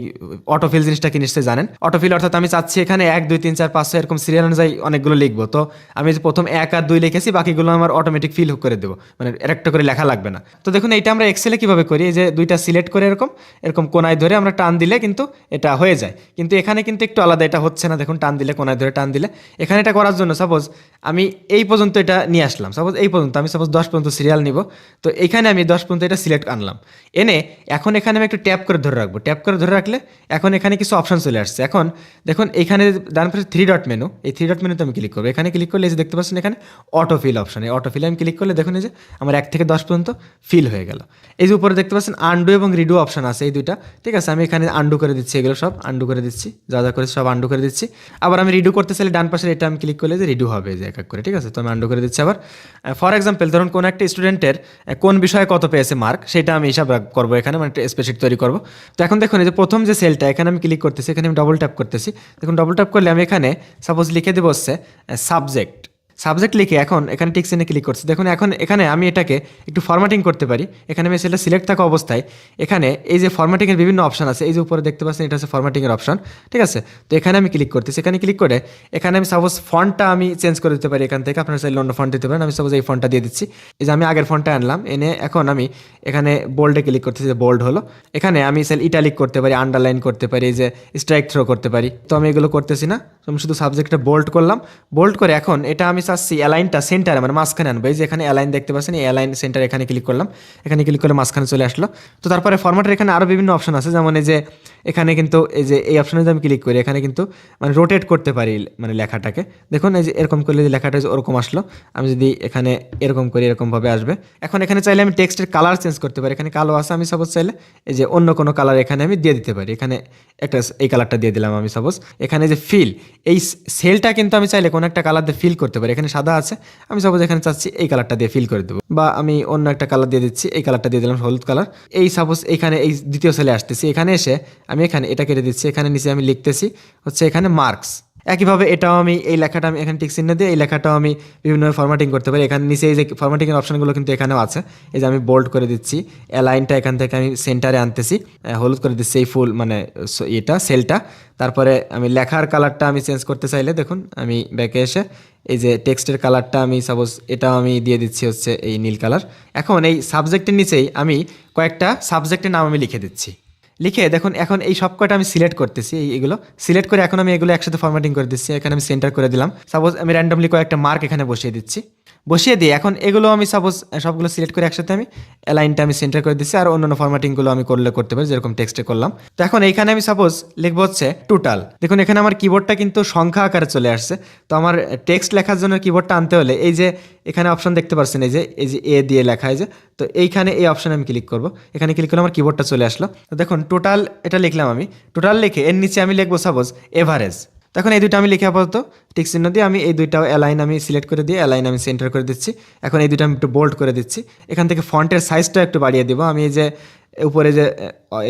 অটো ফিল জিনিসটা কি নিশ্চয়ই জানেন। অটো ফিল অর্থাৎ আমি চাচ্ছি এখানে 1 2 3 4 5 6 এরকম সিরিয়াল অনুযায়ী অনেকগুলো লিখবো। তো আমি যে প্রথম 1 আর 2 লিখেছি, বাকিগুলো আমার অটোমেটিক ফিল করে দেবো, মানে একটা করে লেখা লাগবে না। তো দেখুন এইটা আমরা এক্সেলে কিভাবে করি, এই যে দুইটা সিলেক্ট করে এরকম এরকম কোনায় ধরে আমরা টান দিলে কিন্তু এটা হয়ে যায়। কিন্তু এখানে কিন্তু একটু আলাদা, এটা হচ্ছে না। দেখুন টান দিলে, কোনায় ধরে টান দিলে। এখানে এটা করার জন্য সাপোজ আমি এই পর্যন্ত এটা নিয়ে আসলাম, সাপোজ এই পর্যন্ত আমি সাপোজ 10 পর্যন্ত সিরিয়াল নিব। তো এখানে আমি 10 পর্যন্ত এটা সিলেক্ট আনলাম, এনে এখন এখানে আমি একটু ট্যাপ করে ধরে রাখবো। ট্যাপ করে ধরে রাখলে এখন এখানে কিছু অপশন চলে আসছে। এখন দেখুন এখানে ডান পাশে 3 ডট মেনু, এই 3 ডট মেনুতে আমি ক্লিক করবো। এখানে ক্লিক করলে এই যে দেখতে পাচ্ছেন এখানে অটো ফিল অপশন, এই অটো ফিলে আমি ক্লিক করলে দেখুন এই যে আমার 1 থেকে 10 পর্যন্ত ফিল হয়ে গেল। এই যে উপরে দেখতে পাচ্ছেন আন্ডু এবং রিডু অপশন আছে, এই দুইটা, ঠিক আছে। আমি এখানে আন্ডু করে দিচ্ছি, এগুলো সব আন্ডু করে দিচ্ছি, যা যা করে সব আন্ডু করে দিচ্ছি। আবার আমি রিডু করতে চাইলে ডান পাশে এটা আমি ক্লিক করলে যে রিডু হবে যে এক এক করে, ঠিক আছে। তো আমি আন্ডু করে দিচ্ছি। আবার ফর এক্সাম্পল ধরুন কোন একটা স্টুডেন্টের কোন বিষয়ে কত পেয়েছে মার্ক, সেটা আমি হিসাব করবো এখানে, মানে একটা স্প্রেডশিট তৈরি করবো। তো এখন দেখুন এই যে প্রথম যে সেলটা এখানে আমি ক্লিক করতেছি, এখানে আমি ডবল ট্যাপ করতেছি। দেখুন ডবল ট্যাপ করলে আমি এখানে সাপোজ লিখে দেবো হচ্ছে সাবজেক্ট লিখে এখন এখানে টিক চিহ্নে ক্লিক করছি। দেখুন এখন এখানে আমি এটাকে একটু ফরম্যাটিং করতে পারি। এখানে আমি সেটা সিলেক্ট থাকা অবস্থায় এখানে এই যে ফরম্যাটিংয়ের বিভিন্ন অপশন আছে, এই যে উপরে দেখতে পাচ্ছেন এটা হচ্ছে ফরম্যাটিংয়ের অপশন, ঠিক আছে। তো এখানে আমি ক্লিক করতেছি। এখানে ক্লিক করে এখানে আমি সাপোজ ফন্টটা আমি চেঞ্জ করে দিতে পারি এখান থেকে, আপনারা চাইলে অন্য ফন্ট দিতে পারেন। আমি সাপোজ এই ফন্টটা দিয়ে দিচ্ছি, এই যে আমি আগের ফন্টটা আনলাম, এনে এখন আমি এখানে বোল্ডে ক্লিক করতেছি, যে বোল্ড হলো। এখানে আমি চাইলে ইটালিক করতে পারি, আন্ডারলাইন করতে পারি, এই যে স্ট্রাইক থ্রো করতে পারি। তো আমি এগুলো করতেছি না, আমি শুধু সাবজেক্টটা বোল্ড করলাম। বোল্ড করে এখন এটা আমি চাচ্ছি অ্যালাইনটা সেন্টারে, মানে মাঝখানে আনবো। এই যে এখানে অ্যালাইন দেখতে পাচ্ছেন, এই অ্যালাইন সেন্টার এখানে ক্লিক করলাম। এখানে ক্লিক করলে মাঝখানে চলে আসলো। তো তারপরে ফরম্যাটের এখানে আরও বিভিন্ন অপশন আছে, যেমন এই যে এখানে কিন্তু এই যে এই অপশনে যদি আমি ক্লিক করি এখানে কিন্তু মানে রোটেট করতে পারি মানে লেখাটাকে। দেখুন এই যে এরকম করলে যে লেখাটা ওরকম আসলো। আমি যদি এখানে এরকম করি এরকমভাবে আসবে। এখন এখানে চাইলে আমি টেক্সটের কালার চেঞ্জ করতে পারি। এখানে কালো আছে, আমি সাপোজ চাইলে এই যে অন্য কোনো কালার এখানে আমি দিয়ে দিতে পারি। এখানে একটা এই কালারটা দিয়ে দিলাম আমি সাপোজ। এখানে যে ফিল, এই সেলটা কিন্তু আমি চাইলে কোনো একটা কালার দিয়ে ফিল করতে পারি। এখানে সাদা আছে, আমি সাপোজ এখানে চাচ্ছি এই কালারটা দিয়ে ফিল করে দেবো, বা আমি অন্য একটা কালার দিয়ে দিচ্ছি, এই কালারটা দিয়ে দিলাম হলুদ কালার। এই সাপোজ এখানে এই দ্বিতীয় সেলে আসতেছি, এখানে এসে আমি এখানে এটা কেটে দিচ্ছি। এখানে নিচে আমি লিখতেছি হচ্ছে এখানে মার্কস। একইভাবে এটাও আমি এই লেখাটা আমি এখানে টিক চিহ্ন দিয়ে এই লেখাটাও আমি বিভিন্নভাবে ফরম্যাটিং করতে পারি। এখানে নিচে এই যে ফরম্যাটিংয়ের অপশনগুলো কিন্তু এখানেও আছে। এই যে আমি বোল্ড করে দিচ্ছি, অ্যালাইনটা এখান থেকে আমি সেন্টারে আনতেছি, হলুদ করে দিচ্ছি এই ফুল মানে এটা সেলটা। তারপরে আমি লেখার কালারটা আমি চেঞ্জ করতে চাইলে দেখুন আমি ব্যাকে এসে এই যে টেক্সটের কালারটা আমি সাপোজ এটাও আমি দিয়ে দিচ্ছি হচ্ছে এই নীল কালার। এখন এই সাবজেক্টের নিচেই আমি কয়েকটা সাবজেক্টের নাম আমি লিখে দিচ্ছি। লিখে দেখুন এখন এই সব কয়টা আমি সিলেক্ট করতেছি, এইগুলো সিলেক্ট করে এখন আমি এগুলো একসাথে ফরম্যাটিং করে দিচ্ছি। এখানে আমি সেন্টার করে দিলাম। সাপোজ আমি র্যান্ডমলি কয়েকটা মার্ক এখানে বসিয়ে দিচ্ছি। বসিয়ে দিয়ে এখন এগুলো আমি সাপোজ সবগুলো সিলেক্ট করে একসাথে আমি অ্যালাইনটা আমি সেন্টার করে দিচ্ছি, আর অন্যান্য ফরম্যাটিংগুলো আমি করতে পারি, যেরকম টেক্সটে করলাম। তো এখন এইখানে আমি সাপোজ লিখবো হচ্ছে টোটাল। দেখুন এখানে আমার কিবোর্ডটা কিন্তু সংখ্যা আকারে চলে আসছে। তো আমার টেক্সট লেখার জন্য কিবোর্ডটা আনতে হলে এই যে এখানে অপশন দেখতে পাচ্ছেন, এই যে এ দিয়ে লেখা, এই যে, তো এইখানে এই অপশানে আমি ক্লিক করব। এখানে ক্লিক করলে আমার কিবোর্ডটা চলে আসলো। তো দেখুন টোটাল এটা লিখলাম আমি। টোটাল লিখে এর নিচে আমি লিখবো সাপোজ এভারেজ। তখন এই দুইটা আমি লিখে আপাতত টিক চিহ্ন দিয়ে আমি এই দুইটা অ্যালাইন আমি সিলেক্ট করে দিয়ে অ্যালাইন আমি সেন্টার করে দিচ্ছি। এখন এই দুইটা আমি একটু বোল্ড করে দিচ্ছি। এখান থেকে ফন্টের সাইজটা একটু বাড়িয়ে দিব। আমি এই যে উপরে যে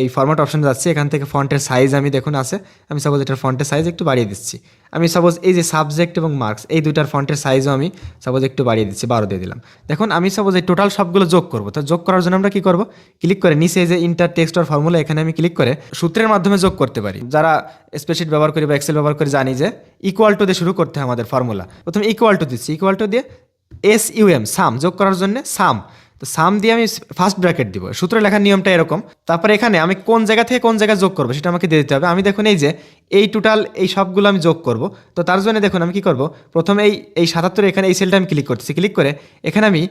এই ফরম্যাট অপশন যাচ্ছে, এখান থেকে ফন্টের সাইজ আমি দেখুন আছে, আমি সাপোজ এটার ফন্টের সাইজ একটু বাড়িয়ে দিচ্ছি। আমি সাপোজ এই যে সাবজেক্ট এবং মার্কস এই দুইটার ফন্টের সাইজও আমি সাপোজ একটু বাড়িয়ে দিচ্ছি, 12 দিয়ে দিলাম। দেখুন আমি সাপোজ এই টোটাল সবগুলো যোগ করবো। তো যোগ করার জন্য আমরা কী করবো, ক্লিক করে নিচে এই যে ইন্টার টেক্সট অর ফর্মুলা, এখানে আমি ক্লিক করে সূত্রের মাধ্যমে যোগ করতে পারি। যারা স্প্রেডশিট ব্যবহার করি বা এক্সেল ব্যবহার করে জানি যে ইকুয়াল টু দিয়ে শুরু করতে হয় আমাদের ফর্মুলা। প্রথমে ইকুয়াল টু দিচ্ছি, ইকুয়াল টু দিয়ে SUM সাম যোগ করার জন্য সাম। তো সাম দিয়ে আমি ফার্স্ট ব্র্যাকেট দিব। সূত্র লেখার নিয়মটা এরকম। তারপরে এখানে আমি কোন জায়গা থেকে কোন জায়গায় যোগ করবো সেটা আমাকে দিয়ে দিতে হবে। আমি দেখুন এই যে এই টোটাল এই সবগুলো আমি যোগ করব। তো তার জন্য দেখুন আমি কি করব, প্রথমে এই 77 এখানে এই সেলটা আমি ক্লিক করতেছি। ক্লিক করে এখানে আমি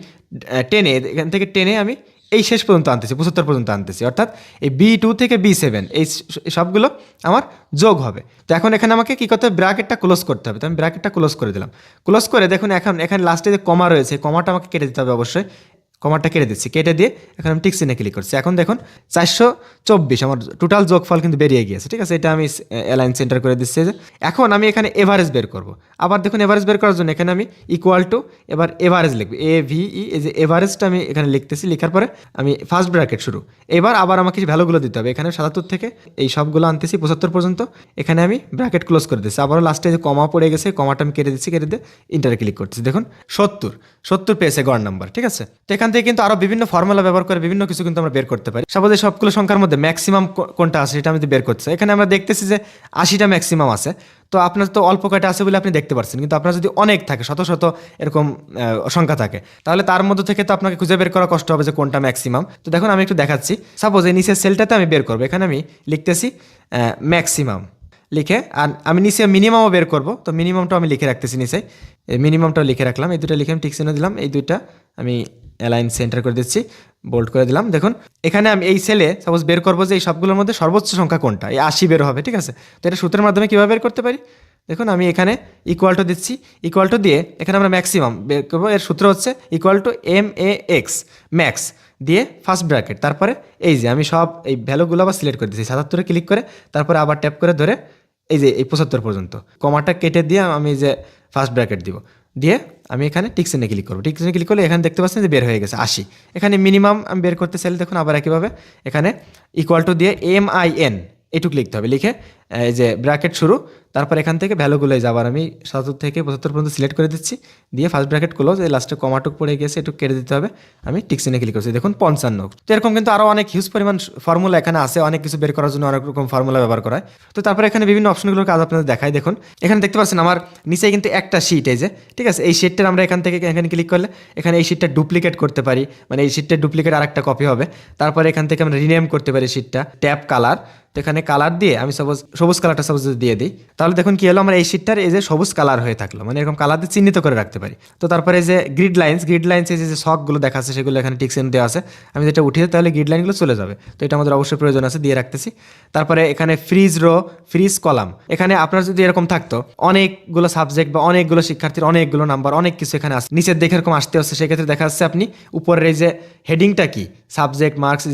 টেনে, এখান থেকে টেনে আমি এই শেষ পর্যন্ত আনতেছি, 75 পর্যন্ত আনতেছি। অর্থাৎ এই B2 থেকে B7 এই সবগুলো আমার যোগ হবে। তো এখন এখানে আমাকে কী করতে হবে, ব্র্যাকেটটা ক্লোজ করতে হবে। তো আমি ব্র্যাকেটটা ক্লোজ করে দিলাম। ক্লোজ করে দেখুন এখন এখানে লাস্টে যে কমা রয়েছে, কমাটা আমাকে কেটে দিতে হবে অবশ্যই। কমাটা কেটে দিচ্ছি, কেটে দিয়ে এখন আমি টিক চিহ্নে ক্লিক করছি। এখন দেখুন 424 আমার টোটাল যোগফল কিন্তু বেরিয়ে গিয়েছে। ঠিক আছে, এটা আমি অ্যালাইন সেন্টার করে দিচ্ছি। যে এখন আমি এখানে এভারেজ বের করব। আবার দেখুন এভারেজ বের করার জন্য এখানে আমি ইকুয়াল টু এবার এভারেজ লিখবো, AVE, এই যে এভারেজটা আমি এখানে লিখতেছি। লেখার পরে আমি ফার্স্ট ব্র্যাকেট শুরু। এবার আবার আমাকে ভ্যালুগুলো দিতে হবে। এখানে 77 থেকে এই সবগুলো আনতেছি 75 পর্যন্ত। এখানে আমি ব্র্যাকেট ক্লোজ করে দিচ্ছি। আবারও লাস্টে যে কমা পড়ে গেছে, কমাটা আমি কেটে দিচ্ছি। কেটে দিয়ে ইন্টারে ক্লিক করতেছি। দেখুন 70 পেয়েছে গড় নাম্বার। ঠিক আছে, তো এখান থেকে কিন্তু আরো বিভিন্ন ফর্মুলা ব্যবহার করে বিভিন্ন কিছু কিন্তু আমরা বের করতে পারি। সাপোজ এই সবগুলো সংখ্যার মধ্যে ম্যাক্সিমাম কোনটা আছে সেটা আমি বের করছি। এখানে আমরা দেখতেছি যে 80টা ম্যাক্সিমাম আছে। তো আপনার তো অল্প কয়টা আছে বলে আপনি দেখতে পাচ্ছেন, কিন্তু আপনার যদি অনেক থাকে, শত শত এরকম সংখ্যা থাকে, তাহলে তার মধ্যে থেকে তো আপনাকে খুঁজে বের করা কষ্ট হবে যে কোনটা ম্যাক্সিমাম। তো দেখুন আমি একটু দেখাচ্ছি। সাপোজ এই নিচের সেলটাতে আমি বের করবো। এখানে আমি লিখতেছি ম্যাক্সিমাম লিখে, আর আমি নিচে মিনিমামও বের করব। তো মিনিমামটা আমি লিখে রাখতেছি নিচে, মিনিমামটাও লিখে রাখলাম। এই দুটো লিখে আমি টিক চিহ্ন দিলাম। এই দুইটা আমি অ্যালাইন সেন্টার করে দিচ্ছি, বোল্ড করে দিলাম। দেখুন এখানে আমি এই সেলে সাপোজ বের করবো যে এই সবগুলোর মধ্যে সর্বোচ্চ সংখ্যা কোনটা, এই 80 বের হবে। ঠিক আছে, তো এটা সূত্রের মাধ্যমে কীভাবে বের করতে পারি, দেখুন আমি এখানে ইকুয়াল টু দিচ্ছি। ইকুয়াল টু দিয়ে এখানে আমরা ম্যাক্সিমাম বের করবো। এর সূত্র হচ্ছে ইকুয়াল টু MAX ম্যাক্স দিয়ে ফার্স্ট ব্র্যাকেট, তারপরে এই যে আমি সব এই ভ্যালুগুলো আবার সিলেক্ট করে দিচ্ছি। 77 ক্লিক করে তারপরে আবার ট্যাপ করে ধরে এই যে এই 75 পর্যন্ত কমাটা কেটে দিয়ে আমি যে ফার্স্ট ব্র্যাকেট দিব, দিয়ে আমি এখানে টিক চিহ্নে ক্লিক করবো। টিক চিহ্নে ক্লিক করলে এখানে দেখতে পাচ্ছেন যে বের হয়ে গেছে 80। এখানে মিনিমাম আমি বের করতে চাইলে দেখুন আবার একইভাবে এখানে ইকুয়াল টু দিয়ে MIN এটুকু লিখতে হবে। লিখে এই যে ব্র্যাকেট শুরু, তারপর এখান থেকে ভ্যালুগুলো যাবার আমি 77 থেকে 75 পর্যন্ত সিলেক্ট করে দিচ্ছি। দিয়ে ফার্স্ট ব্র্যাকেট ক্লোজ, এই লাস্টে কমাটুক পড়ে গেছে, একটু কেটে দিতে হবে। আমি টিক চিহ্নে ক্লিক করছি। দেখুন 55। তো এরকম কিন্তু আরও অনেক হিউজ পরিমাণ ফর্মুলা এখানে আছে। অনেক কিছু বের করার জন্য অনেক রকম ফর্মুলা ব্যবহার করা হয়। তো তারপরে এখানে বিভিন্ন অপশনগুলোর কাজ আপনাদের দেখাই। দেখুন এখানে দেখতে পাচ্ছেন আমার নিচে কিন্তু একটা শিট, এই যে, ঠিক আছে, এই শিটটার আমরা এখান থেকে এখানে ক্লিক করলে এখানে এই শিটটা ডুপ্লিকেট করতে পারি, মানে এই শিটটার ডুপ্লিকেট আর একটা কপি হবে। তারপরে এখান থেকে আমরা রিনেম করতে পারি শিটটা, ট্যাব কালার। তো এখানে কালার দিয়ে আমি সাপোজ সবুজ কালারটা সাপোজ দিয়ে দিই, তাহলে দেখুন কি হলো, আমার এই শিটটার এই যে সবুজ কালার হয়ে থাকলো, মানে এরকম কালার দিয়ে চিহ্নিত করে রাখতে পারি। তো তারপরে এই যে গ্রিড লাইন্স এই যে শকগুলো দেখাচ্ছে সেগুলো এখানে টিক চিহ্ন দেওয়া আছে। আমি যেটা উঠিয়ে তাহলে গ্রিড লাইনগুলো চলে যাবে। তো এটা আমাদের অবশ্যই প্রয়োজন আছে, দিয়ে রাখতেছি। তারপরে এখানে ফ্রিজ রো, ফ্রিজ কলাম। এখানে আপনার যদি এরকম থাকতো অনেকগুলো সাবজেক্ট বা অনেকগুলো শিক্ষার্থীর অনেকগুলো নাম্বার, অনেক কিছু এখানে আসছে, নিচের দেখে এরকম আসতে হচ্ছে, সেক্ষেত্রে দেখা যাচ্ছে আপনি উপরের এই যে হেডিংটা কি, সাবজেক্ট মার্কস,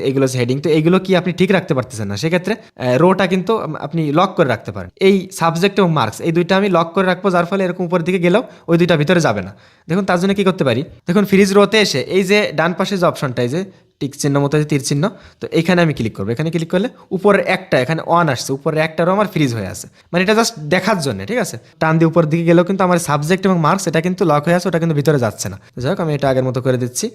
এইগুলো হেডিং, তো এইগুলো কি আপনি ঠিক রাখতে পারতেছেন না, সেক্ষেত্রে রোটা কিন্তু আপনি লক করে রাখতে পারেন। এই সাবজেক্ট এবং মার্কস এই দুইটা আমি লক করে রাখবো, যার ফলে এরকম উপরের দিকে গেলেও ওই দুইটা ভিতরে যাবে না। দেখুন তার জন্য কি করতে পারি, দেখুন ফ্রিজ রোতে এসে এই যে ডান পাশে যে অপশনটা, এই যে টিক চিহ্ন মতো তীর চিহ্ন, তো এখানে আমি ক্লিক করবো। এখানে ক্লিক করলে উপরের একটা, এখানে 1 আসছে, উপরের একটারও আমার ফ্রিজ হয়ে আছে, মানে এটা জাস্ট দেখার জন্য। ঠিক আছে, টান দিয়ে উপরের দিকে গেলেও কিন্তু আমার সাবজেক্ট এবং মার্কস এটা কিন্তু লক হয়ে আছে, ওটা কিন্তু ভিতরে যাচ্ছে না। যাই হোক আমি এটা আগের মতো করে দিচ্ছি।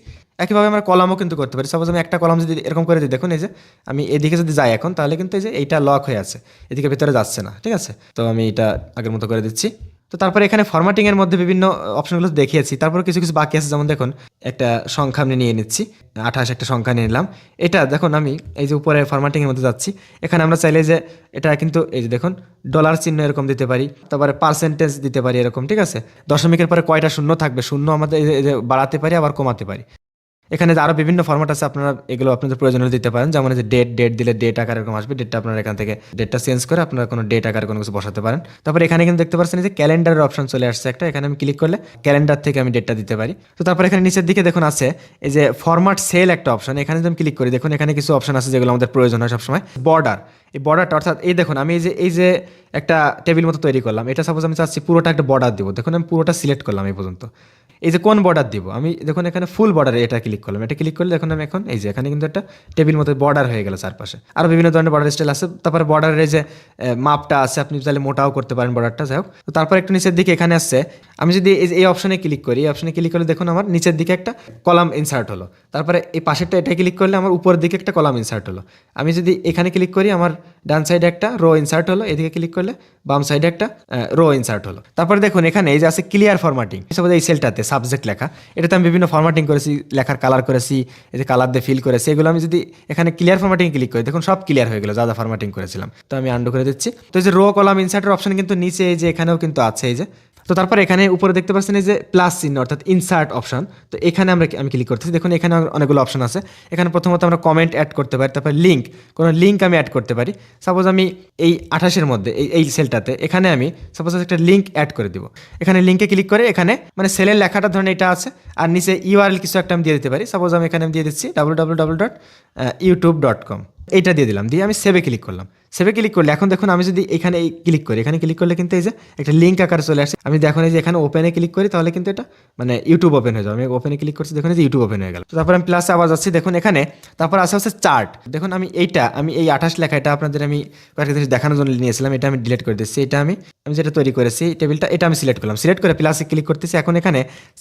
একইভাবে আমরা কলামও কিন্তু করতে পারি। সাপোজ আমি একটা কলাম যদি এরকম করে দিই, দেখুন এই যে আমি এদিকে যদি যাই এখন, তাহলে কিন্তু এই যে এইটা লক হয়ে আছে, এদিকে ভিতরে যাচ্ছে না। ঠিক আছে, তো আমি এটা আগের মতো করে দিচ্ছি। তো তারপরে এখানে ফরম্যাটিং এর মধ্যে বিভিন্ন অপশনগুলো দেখিয়েছি, তারপর কিছু কিছু বাকি আছে, যেমন দেখুন একটা সংখ্যা আমি নিয়ে নিচ্ছি, 28 একটা সংখ্যা নিয়ে নিলাম। এটা দেখুন আমি এই যে উপরে ফরম্যাটিং এর মধ্যে যাচ্ছি, এখানে আমরা চাইলে যে এটা কিন্তু এই যে দেখুন ডলার চিহ্ন এরকম দিতে পারি, তারপরে পার্সেন্টেজ দিতে পারি এরকম, ঠিক আছে। দশমিকের পরে কয়টা শূন্য থাকবে, শূন্য আমাদের এই যে বাড়াতে পারি আবার কমাতে পারি। এখানে আরো বিভিন্ন ফরম্যাট আছে, আপনারা এগুলো আপনাদের প্রয়োজন হলে দিতে পারেন, যেমন যে ডেট দিলে ডেট আকার এরকম আসবে, ডেটটা আপনারা এখান থেকে ডেটটা চেঞ্জ করে আপনারা কোনো ডেট আকারে কোনো কিছু বসাতে পারেন। তারপর এখানে কিন্তু দেখতে পাচ্ছেন যে ক্যালেন্ডারের অপশন চলে আসছে একটা, এখানে আমি ক্লিক করলে ক্যালেন্ডার থেকে আমি ডেটটা দিতে পারি। তো তারপর এখানে নিচের দিকে দেখুন আছে এই যে ফরম্যাট সেল একটা অপশন, এখানে যদি আমি ক্লিক করি দেখুন এখানে কিছু অপশন আছে যেগুলো আমাদের প্রয়োজন হয় সবসময়। বর্ডার, এই বর্ডারটা অর্থাৎ এই দেখুন আমি এই যে একটা টেবিল মতো তৈরি করলাম, এটা সাপোজ আমি চাচ্ছি পুরোটা একটা বর্ডার দিব, দেখুন আমি পুরোটা সিলেক্ট করলাম এই পর্যন্ত। এই যে কোন বর্ডার দিব আমি দেখুন এখানে ফুল বর্ডারে এটা ক্লিক করলাম, এটা ক্লিক করলে দেখুন আমি এখন এই যে এখানে কিন্তু একটা টেবিল মতো বর্ডার হয়ে গেল চারপাশে। আরও বিভিন্ন ধরনের বর্ডার স্টাইল আছে। তারপরে বর্ডারের যে মাপটা আছে আপনি চাইলে মোটাও করতে পারেন বর্ডারটা, যাই হোক। তো তারপর একটু নিচের দিকে এখানে আসছে, আমি যদি এই অপশনে ক্লিক করি, এই অপশনে ক্লিক করলে দেখুন আমার নিচের দিকে একটা কলাম ইনসার্ট হলো। তারপরে এই পাশেরটা এটা ক্লিক করলে আমার উপরের দিকে একটা কলাম ইনসার্ট হলো। আমি যদি এখানে ক্লিক করি আমার ডান সাইডে একটা রো ইনসার্ট হলো, এদিকে ক্লিক করলে বাম সাইডে একটা রো ইনসার্ট হলো। তারপরে দেখুন এখানে এই যে আছে ক্লিয়ার ফরম্যাটিং, সাপোজ এই সেলটাতে সাবজেক্ট লেখা, এটাতে আমি বিভিন্ন ফরম্যাটিং করেছি, লেখার কালার করেছি, এই যে কালার দিয়ে ফিল করেছি, এগুলো আমি যদি এখানে ক্লিয়ার ফরম্যাটিং ক্লিক করি দেখুন সব ক্লিয়ার হয়ে গেল যা যা ফরম্যাটিং করেছিলাম। তো আমি আন্ডু করে দিচ্ছি। তো এই যে রো কলাম ইনসার্টের অপশন কিন্তু নিচে এই যে এখানেও কিন্তু আছে এই যে। তো তারপর এখানে উপরে দেখতে পাচ্ছেন এই যে প্লাস চিহ্ন অর্থাৎ ইনসার্ট অপশন, তো এখানে আমি ক্লিক করতেছি, দেখুন এখানে অনেকগুলো অপশন আছে। এখানে প্রথমত আমরা কমেন্ট অ্যাড করতে পারি, তারপর কোনো লিঙ্ক আমি অ্যাড করতে পারি। সাপোজ আমি এই 28-এর মধ্যে এই সেলটাতে এখানে আমি সাপোজ একটা লিঙ্ক অ্যাড করে দিব, এখানে লিঙ্কে ক্লিক করে এখানে মানে সেলের লেখাটা ধরেন এটা আছে আর নিচে ইউআরএল কিছু একটা আমি দিয়ে দিতে পারি। সাপোজ আমি এখানে দিয়ে দিচ্ছি www.youtube.com, এইটা দিয়ে দিলাম, দিয়ে আমি সেভে ক্লিক করলাম। সেভে ক্লিক করলে এখন দেখুন আমি যদি এখানে ক্লিক করি, এখানে ক্লিক করলে কিন্তু এই যে একটা লিঙ্ক আকারে চলে আসছে। আমি দেখুন এই যে এখানে ওপেনে ক্লিক করি তাহলে কিন্তু এটা মানে ইউটিউব ওপেন হয়ে যাবে। আমি ওপেনে ক্লিক করছি, দেখুন এই যে ইউটিউব ওপেন হয়ে গেল। তো তারপর আমি প্লাসে আবার যাচ্ছি, দেখুন এখানে তারপর আসে হচ্ছে চার্ট। দেখুন আমি এই 28 লেখা এটা আপনাদের আমি কয়েকটা জিনিস দেখানোর জন্য নিয়েছিলাম, এটা আমি ডিলিট করে দিচ্ছি। এটা আমি যেটা তৈরি করেছি টেবিলটা, এটা আমি সিলেক্ট করলাম, সিলেক্ট করে প্লাসে ক্লিক করতেছি। এখন এখানে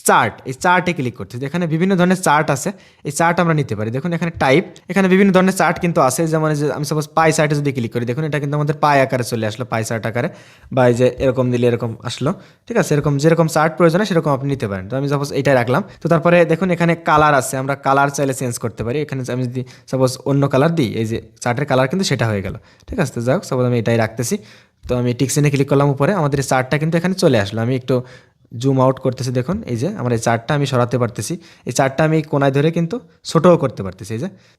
চার্ট, এই চার্টে ক্লিক করতেছি, এখানে বিভিন্ন ধরনের চার্ট আছে, এই চার্ট আমরা নিতে পারি। দেখুন এখানে টাইপ, এখানে বিভিন্ন ধরনের চার্ট কিন্তু আছে, যেমন যে আমি সাপোজ পাই চার্টে যদি ক্লিক করি দেখুন এটা কিন্তু আমাদের পাই আকারে চলে আসলো, পাই চার্ট আকারে, বা এই যে এরকম দিলে এরকম আসলো, ঠিক আছে। এরকম যেরকম চার্ট প্রয়োজন সেরকম আপনি নিতে পারেন। তো আমি সাপোজ এইটাই রাখলাম। তো তারপরে দেখুন এখানে কালার আছে, আমরা কালার চাইলে চেঞ্জ করতে পারি। এখানে আমি যদি সাপোজ অন্য কালার দিই, এই যে চার্টের কালার কিন্তু সেটা হয়ে গেল, ঠিক আছে। তো যাই হোক, সাপোজ আমি এটাই রাখতেছি। তো আমি টিকসিনে ক্লিক করলাম উপরে, আমাদের চার্টটা কিন্তু এখানে চলে আসলো। আমি একটু জুম আউট করতেছি, দেখুন এই যে আমার এই চার্টটা আমি সরাতে পারতেছি, এই চার্টটা আমি কোনায় ধরে কিন্তু ছোটও করতে পারতেছি।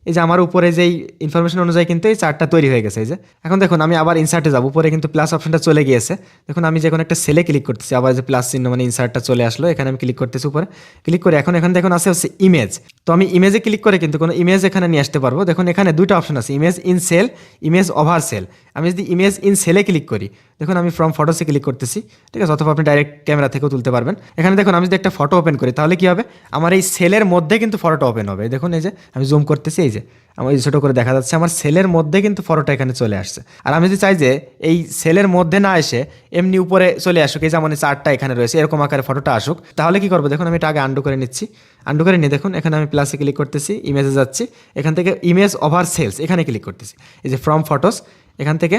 এই যে আমার উপরে যেই ইনফরমেশন অনুযায়ী কিন্তু এই চার্টটা তৈরি হয়ে গেছে। এই যে এখন দেখুন আমি আবার ইনসার্টে যাব, উপরে কিন্তু প্লাস অপশনটা চলে গিয়েছে। দেখুন আমি যে কোনো একটা সেলে ক্লিক করতেছি, আবার যে প্লাস চিহ্ন মানে ইনসার্টটা চলে আসলো, এখানে আমি ক্লিক করতেছি উপরে, ক্লিক করে এখন এখানে দেখুন আছে হচ্ছে ইমেজ। তো আমি ইমেজে ক্লিক করে কিন্তু কোনো ইমেজ এখানে নিয়ে আসতে পারবো। দেখুন এখানে দুইটা অপশন আছে, image in cell, image over cell. আমি যদি ইমেজ ইন সেলে ক্লিক করি, দেখুন আমি ফ্রম ফটোসে ক্লিক করতেছি, ঠিক আছে, অথবা আপনি ডাইরেক্ট ক্যামেরা থেকেও তুলতে পারবেন। এখানে দেখুন আমি যদি একটা ফটো ওপেন করি তাহলে কি হবে, আমার এই সেলের মধ্যে কিন্তু ফটোটা ওপেন হবে। দেখুন এই যে আমি জুম করতেছি, এই যে আমার এই ছোটো করে দেখা যাচ্ছে আমার সেলের মধ্যে কিন্তু ফটোটা এখানে চলে আসছে। আর আমি যদি চাই যে এই সেলের মধ্যে না এসে এমনি উপরে চলে আসুক, এই যে আমার চার্টটা এখানে রয়েছে এরকম আকারে ফটোটা আসুক, তাহলে কি করবো দেখুন আমি এটা আগে আন্ডু করে নিচ্ছি। আন্ডু করে নিয়ে দেখুন এখানে আমি প্লাসে ক্লিক করতেছি, ইমেজে যাচ্ছি, এখান থেকে ইমেজ ওভার সেলস এখানে ক্লিক করতেছি, এই যে ফ্রম ফটোস, এখান থেকে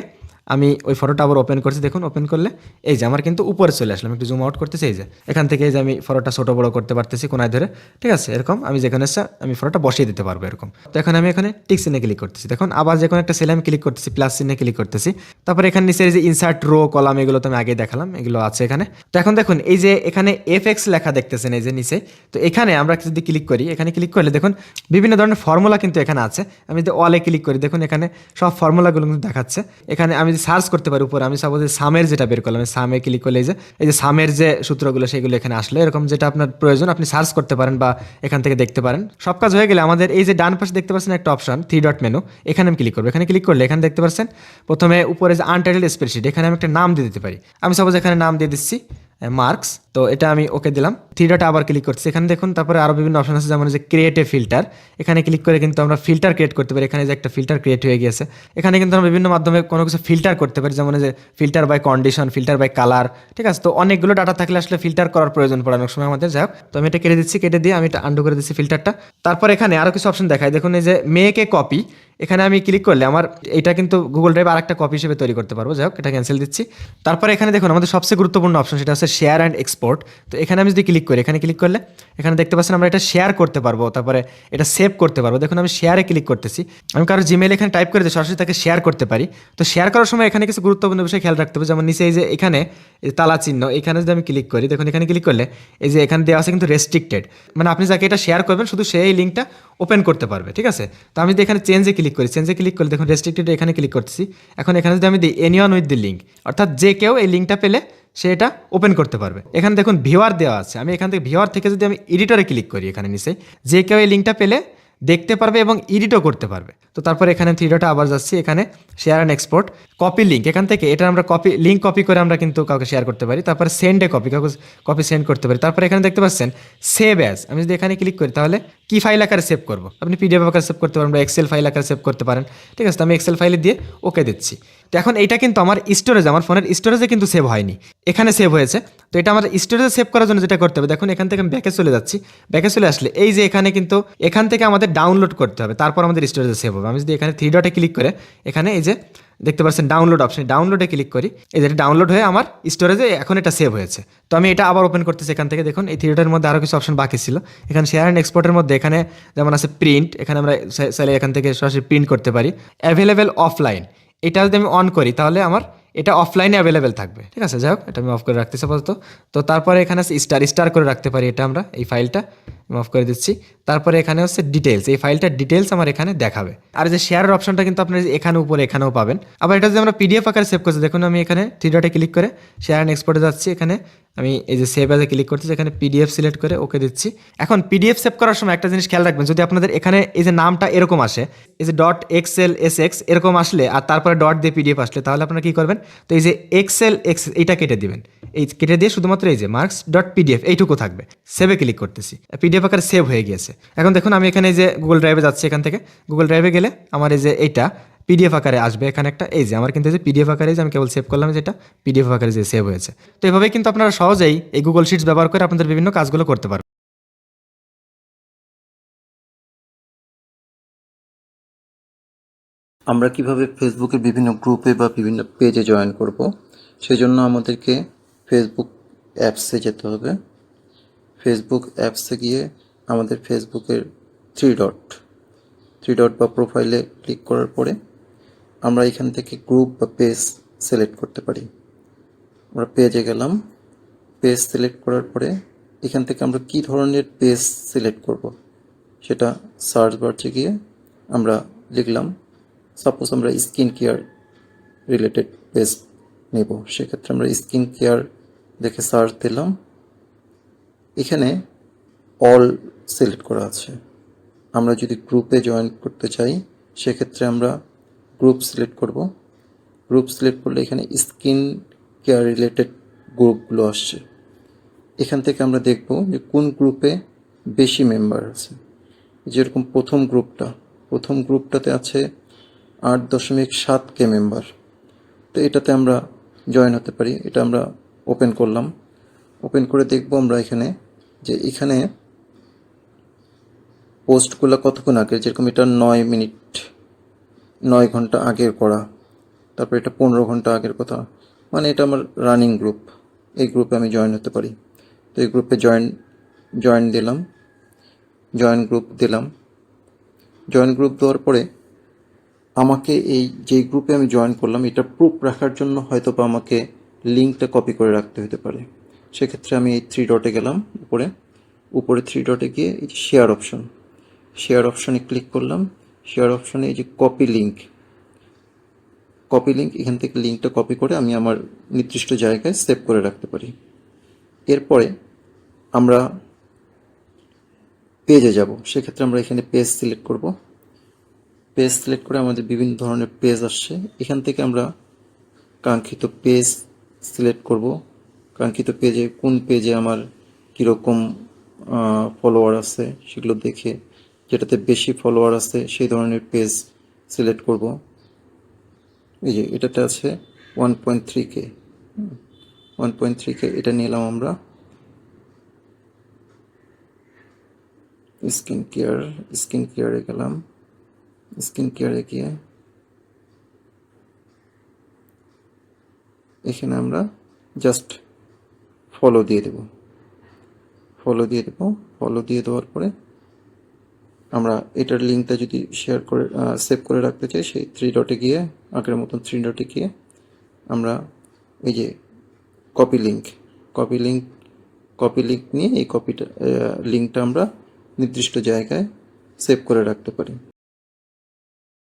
আমি ওই ফটোটা আবার ওপেন করছি। দেখুন ওপেন করলে এই যে আমার কিন্তু উপরে চলে আসলাম, একটু জুম আউট করতেছি, এই যে এখান থেকে এই যে আমি ফটোটা ছোটো বড়ো করতে পারতেছি কোনায় ধরে, ঠিক আছে। এরকম আমি যেখানে আমি ফটোটা বসিয়ে দিতে পারবো এরকম। তো এখন আমি এখানে টিক চিহ্নে ক্লিক করতেছি, দেখুন আবার যে কোনো একটা সেলে আমি ক্লিক করতেছি, প্লাস চিহ্নে ক্লিক করতেছি। তারপরে এখানে নিচে এই যে ইনসার্ট রো কলাম, এগুলো তো আমি আগে দেখালাম, এগুলো আছে এখানে। তো এখন দেখুন এই যে এখানে এফএক্স লেখা দেখতেছেন এই যে নিচে, তো এখানে আমরা যদি ক্লিক করি, এখানে ক্লিক করলে দেখুন বিভিন্ন ধরনের ফর্মুলা কিন্তু এখানে আছে। আমি যদি ওয়ালে ক্লিক করি দেখুন এখানে সব ফর্মুলাগুলো কিন্তু দেখাচ্ছে। এখানে আমি যদি সার্চ করতে পারি উপরে, আমি সাপোজ সামের যেটা বের করলাম, সামে ক্লিক করলে এই যে সামের যে সূত্রগুলো সেগুলো এখানে আসলে, এরকম যেটা আপনার প্রয়োজন আপনি সার্চ করতে পারেন বা এখান থেকে দেখতে পারেন। সব কাজ হয়ে গেলে আমাদের এই যে ডান পাশে দেখতে পাচ্ছেন একটা অপশন 3 ডট মেনু, এখানে আমি ক্লিক করবো। এখানে ক্লিক করলে এখানে দেখতে পাচ্ছেন প্রথমে উপরে যে আনটাইটেলড স্প্রেডশিট, এখানে আমি একটা নাম দিয়ে দিতে পারি। আমি সাপোজ এখানে নাম দিয়ে দিচ্ছি মার্কস, তো এটা আমি ওকে দিলাম। 3 ডট আবার ক্লিক করছি, এখানে দেখুন তারপরে আরও বিভিন্ন অপশন আছে, যেমন যে ক্রিয়েট এ ফিল্টার, এখানে ক্লিক করে কিন্তু আমরা ফিল্টার ক্রিয়েট করতে পারি। এখানে যে একটা ফিল্টার ক্রিয়েট হয়ে গিয়েছে, এখানে কিন্তু আমরা বিভিন্ন মাধ্যমে কোনো কিছু ফিল্টার করতে পারি, যেমন যে filter by condition, filter by colour, ঠিক আছে। তো অনেকগুলো ডাটা থাকলে আসলে ফিল্টার করার প্রয়োজন পড়ে অনেক সময় আমাদের। যাই হোক, তো আমি এটা কেটে দিচ্ছি, কেটে দিয়ে আমি এটা আন্ডু করে দিচ্ছি ফিল্টারটা। তারপর এখানে আরও কিছু অপশন দেখাই, দেখুন এই যে মেক এ কপি, এখানে আমি ক্লিক করলে আমার এটা কিন্তু গুগল ড্রাইভ আরেকটা কপি হিসেবে তৈরি করতে পারবো। যাই হোক, এটা ক্যান্সেল দিচ্ছি। তারপরে এখানে দেখুন আমাদের সবচেয়ে গুরুত্বপূর্ণ অপশন, সেটা হচ্ছে শেয়ার অ্যান্ড এক্সপোর্ট। তো এখানে আমি যদি ক্লিক করি, এখানে ক্লিক করলে এখানে দেখতে পাচ্ছেন আমরা এটা শেয়ার করতে পারবো, তারপরে এটা সেভ করতে পারবো। দেখুন আমি শেয়ারে ক্লিক করতেছি, আমি কারো জিমেইল এখানে টাইপ করে দিয়ে সরাসরি তাকে শেয়ার করতে পারি। তো শেয়ার করার সময় এখানে কিছু গুরুত্বপূর্ণ বিষয় খেয়াল রাখতে হবে, যেমন নিচে এই যে এখানে এই তালা চিহ্ন, এখানে যদি আমি ক্লিক করি, দেখুন এখানে ক্লিক করলে এই যে এখানে দেওয়া আছে কিন্তু রেস্ট্রিক্টেড, মানে আপনি যাকে এটা শেয়ার করবেন শুধু সেই লিঙ্কটা ওপেন করতে পারবে, ঠিক আছে। তো আমি যদি এখানে চেঞ্জে ক্লিক করি, চেঞ্জে ক্লিক করলে দেখুন রেস্ট্রিক্টেড এখানে ক্লিক করতেছি। এখন এখানে যদি আমি দিই এনিওয়ান উইথ দি লিঙ্ক, অর্থাৎ যে কেউ এই লিঙ্কটা পেলে সে এটা ওপেন করতে পারবে। এখানে দেখুন ভিওয়ার দেওয়া আছে, আমি এখান থেকে ভিওয়ার থেকে যদি আমি এডিটরে ক্লিক করি, এখানে নিচে যে কেউ এই লিঙ্কটা পেলে দেখতে পারবে এবং এডিটও করতে পারবে। তো তারপরে এখানে থ্রি ডটে আবার যাচ্ছি, এখানে share and export, copy link, এখান থেকে এটা আমরা কপি লিঙ্ক কপি করে আমরা কিন্তু কাউকে শেয়ার করতে পারি। তারপরে সেন্ডে কপি, কাউকে কপি সেন্ড করতে পারি। তারপরে এখানে দেখতে পাচ্ছেন সেভ অ্যাজ, আমি যদি এখানে ক্লিক করি তাহলে কি ফাইল আকারে সেভ করবো, আপনি পিডিএফ আকারে সেভ করতে পারেন বা এক্সেল ফাইল আকারে সেভ করতে পারেন, ঠিক আছে। তো আমি এক্সেল ফাইলে দিয়ে ওকে দিচ্ছি। তো এখন এইটা কিন্তু আমার স্টোরেজ, আমার ফোনের স্টোরেজে কিন্তু সেভ হয়নি, এখানে সেভ হয়েছে। তো এটা আমার স্টোরেজে সেভ করার জন্য যেটা করতে হবে, দেখুন এখান থেকে আমি ব্যাকে চলে যাচ্ছি, ব্যাকে চলে আসলে এই যে এখানে কিন্তু এখান থেকে আমাদের ডাউনলোড করতে হবে, তারপর আমাদের স্টোরেজে সেভ হবে। আমি যদি এখানে থ্রি ডটে ক্লিক করে এখানে এই যে দেখতে পাচ্ছেন ডাউনলোড অপশন, ডাউনলোডে ক্লিক করি, এই যে ডাউনলোড হয়ে আমার স্টোরেজে এখন এটা সেভ হয়েছে। তো আমি এটা আবার ওপেন করতেছি এখান থেকে, দেখুন এই থ্রি ডটের মধ্যে আরও কিছু অপশন বাকি ছিল। এখানে শেয়ার অ্যান্ড এক্সপোর্টের মধ্যে এখানে যেমন আছে প্রিন্ট, এখানে আমরা চাইলে এখান থেকে সরাসরি প্রিন্ট করতে পারি। অ্যাভেলেবেল অফলাইন, এটা যদি আমি অন করি তাহলে আমার এটা অফলাইনে অ্যাভেলেবেল থাকবে, ঠিক আছে। যাই হোক, এটা আমি অফ করে রাখতেছি আপাতত। তো তারপরে এখানে আছে স্টার, স্টার করে রাখতে পারি এটা আমরা, এই ফাইলটা আমি অফ করে দিচ্ছি। তারপরে এখানে হচ্ছে ডিটেলস, এই ফাইলটার ডিটেলস আমার এখানে দেখাবে। আর যে শেয়ারের অপশনটা কিন্তু আপনার এখানে উপরে এখানেও পাবেন। আবার এটা যদি আমরা পিডিএফ আকারে সেভ করছি, দেখুন আমি এখানে থ্রি ডটে ক্লিক করে শেয়ার অ্যান্ড এক্সপোর্টে যাচ্ছি, এখানে আমি এই যে সেভ অ্যাজে ক্লিক করতেছি, এখানে পিডিএফ সিলেক্ট করে ওকে দিচ্ছি। এখন পিডিএফ সেভ করার সময় একটা জিনিস খেয়াল রাখবেন, যদি আপনাদের এখানে এই যে নামটা এরকম আসে, এই যে ডট এক্সএল এসএক্স এরকম আসলে আর তারপরে ডট দিয়ে পিডিএফ আসলে, তাহলে আপনারা কি করবেন, তো এই যে এক্সএল এক্স এইটা কেটে দিবেন, এই কেটে দিয়ে শুধুমাত্র এই যে মার্কস ডট পিডিএফ এইটুকু থাকবে। সেভে ক্লিক করতেছি, পিডিএফ আকারে সেভ হয়ে গিয়েছে। এখন দেখুন আমি এখানে এই যে গুগল ড্রাইভে যাচ্ছি, এখান থেকে গুগল ড্রাইভে গেলে আমার এই যে এইটা পিডিএফ আকারে আসবে, এখানে একটা এই যে আমার কিন্তু এই যে পিডিএফ আকারে যে আমি কেবল সেভ করলাম, যেটা পিডিএফ আকারে যে সেভ হয়েছে। তো এভাবে কিন্তু আপনারা সহজেই এই গুগল শিটস ব্যবহার করে আপনাদের বিভিন্ন কাজগুলো করতে পারবেন।
আমরা কিভাবে ফেসবুকের বিভিন্ন গ্রুপে বা বিভিন্ন পেজে জয়েন করব, সেজন্য আমাদেরকে ফেসবুক অ্যাপসে যেতে হবে। ফেসবুক অ্যাপসে গিয়ে আমাদের ফেসবুকের থ্রি ডট বা প্রোফাইলে ক্লিক করার পরে আমরা এখান থেকে গ্রুপ বা পেজ সিলেক্ট করতে পারি। আমরা পেজে গেলাম, পেজ সিলেক্ট করার পরে এখান থেকে আমরা কি ধরনের পেজ সিলেক্ট করব সেটা সার্চ বারে গিয়ে আমরা লিখলাম। সাপোজ আমরা স্কিন কেয়ার রিলেটেড পেজ নেব, সেক্ষেত্রে আমরা স্কিন কেয়ার দেখে সার্চ দিলাম। এখানে অল সিলেক্ট করা আছে। আমরা যদি গ্রুপে জয়েন করতে চাই সেক্ষেত্রে আমরা গ্রুপ সিলেক্ট করব। গ্রুপ সিলেক্ট করলে এখানে স্কিন কেয়ার রিলেটেড গ্রুপগুলো আসছে। এখান থেকে আমরা দেখব যে কোন গ্রুপে বেশি মেম্বার আছে। যেরকম প্রথম গ্রুপটাতে আছে 8.7K মেম্বার। তো এটাতে আমরা জয়েন হতে পারি। এটা আমরা ওপেন করলাম, ওপেন করে দেখব আমরা এখানে যে এখানে পোস্টগুলো কতক্ষণ আগে, যেরকম এটা 9 ঘন্টা আগের করা, তারপর এটা 15 ঘন্টা আগের কথা, মানে এটা আমার রানিং গ্রুপ। এই গ্রুপে আমি জয়েন হতে পারি। তো এই গ্রুপে জয়েন দিলাম, জয়েন গ্রুপ দেওয়ার পরে আমাকে এই যে গ্রুপে আমি জয়েন করলাম এটা প্রুফ রাখার জন্য হয়তো বা আমাকে লিঙ্কটা কপি করে রাখতে হতে পারে। সেক্ষেত্রে আমি এই থ্রি ডটে গেলাম, উপরে থ্রি ডটে গিয়ে এই যে শেয়ার অপশনে ক্লিক করলাম। শেয়ার অপশনে এই যে কপি লিঙ্ক, এখান থেকে লিঙ্কটা কপি করে আমি আমার নির্দিষ্ট জায়গায় সেভ করে রাখতে পারি। এরপরে আমরা পেজে যাব, সেক্ষেত্রে আমরা এখানে পেজ সিলেক্ট করব। পেজ সিলেক্ট করে আমাদের বিভিন্ন ধরনের পেজ আসছে। এখান থেকে আমরা কাঙ্ক্ষিত পেজ সিলেক্ট করব। কাঙ্ক্ষিত পেজে কোন পেজে আমার কীরকম ফলোয়ার আছে সেগুলো দেখে যেটাতে বেশি ফলোয়ার আছে সেই ধরনের পেজ সিলেক্ট করব। এই যে এটাতে আছে 1.3K, 1.3K এটা নিলাম আমরা। স্কিন কেয়ারে গেলাম, স্কিন কেয়ারে গিয়ে এখানে আমরা জাস্ট ফলো দিয়ে দেব। ফলো দিয়ে দেওয়ার পরে আমরা এটার লিঙ্কটা যদি শেয়ার করে সেভ করে রাখতে চাই, সেই 3 ডটে গিয়ে আগের মতন 3 ডটে গিয়ে আমরা এই যে কপি লিঙ্ক নিয়ে এই লিঙ্কটা আমরা নির্দিষ্ট জায়গায় সেভ করে রাখতে পারি।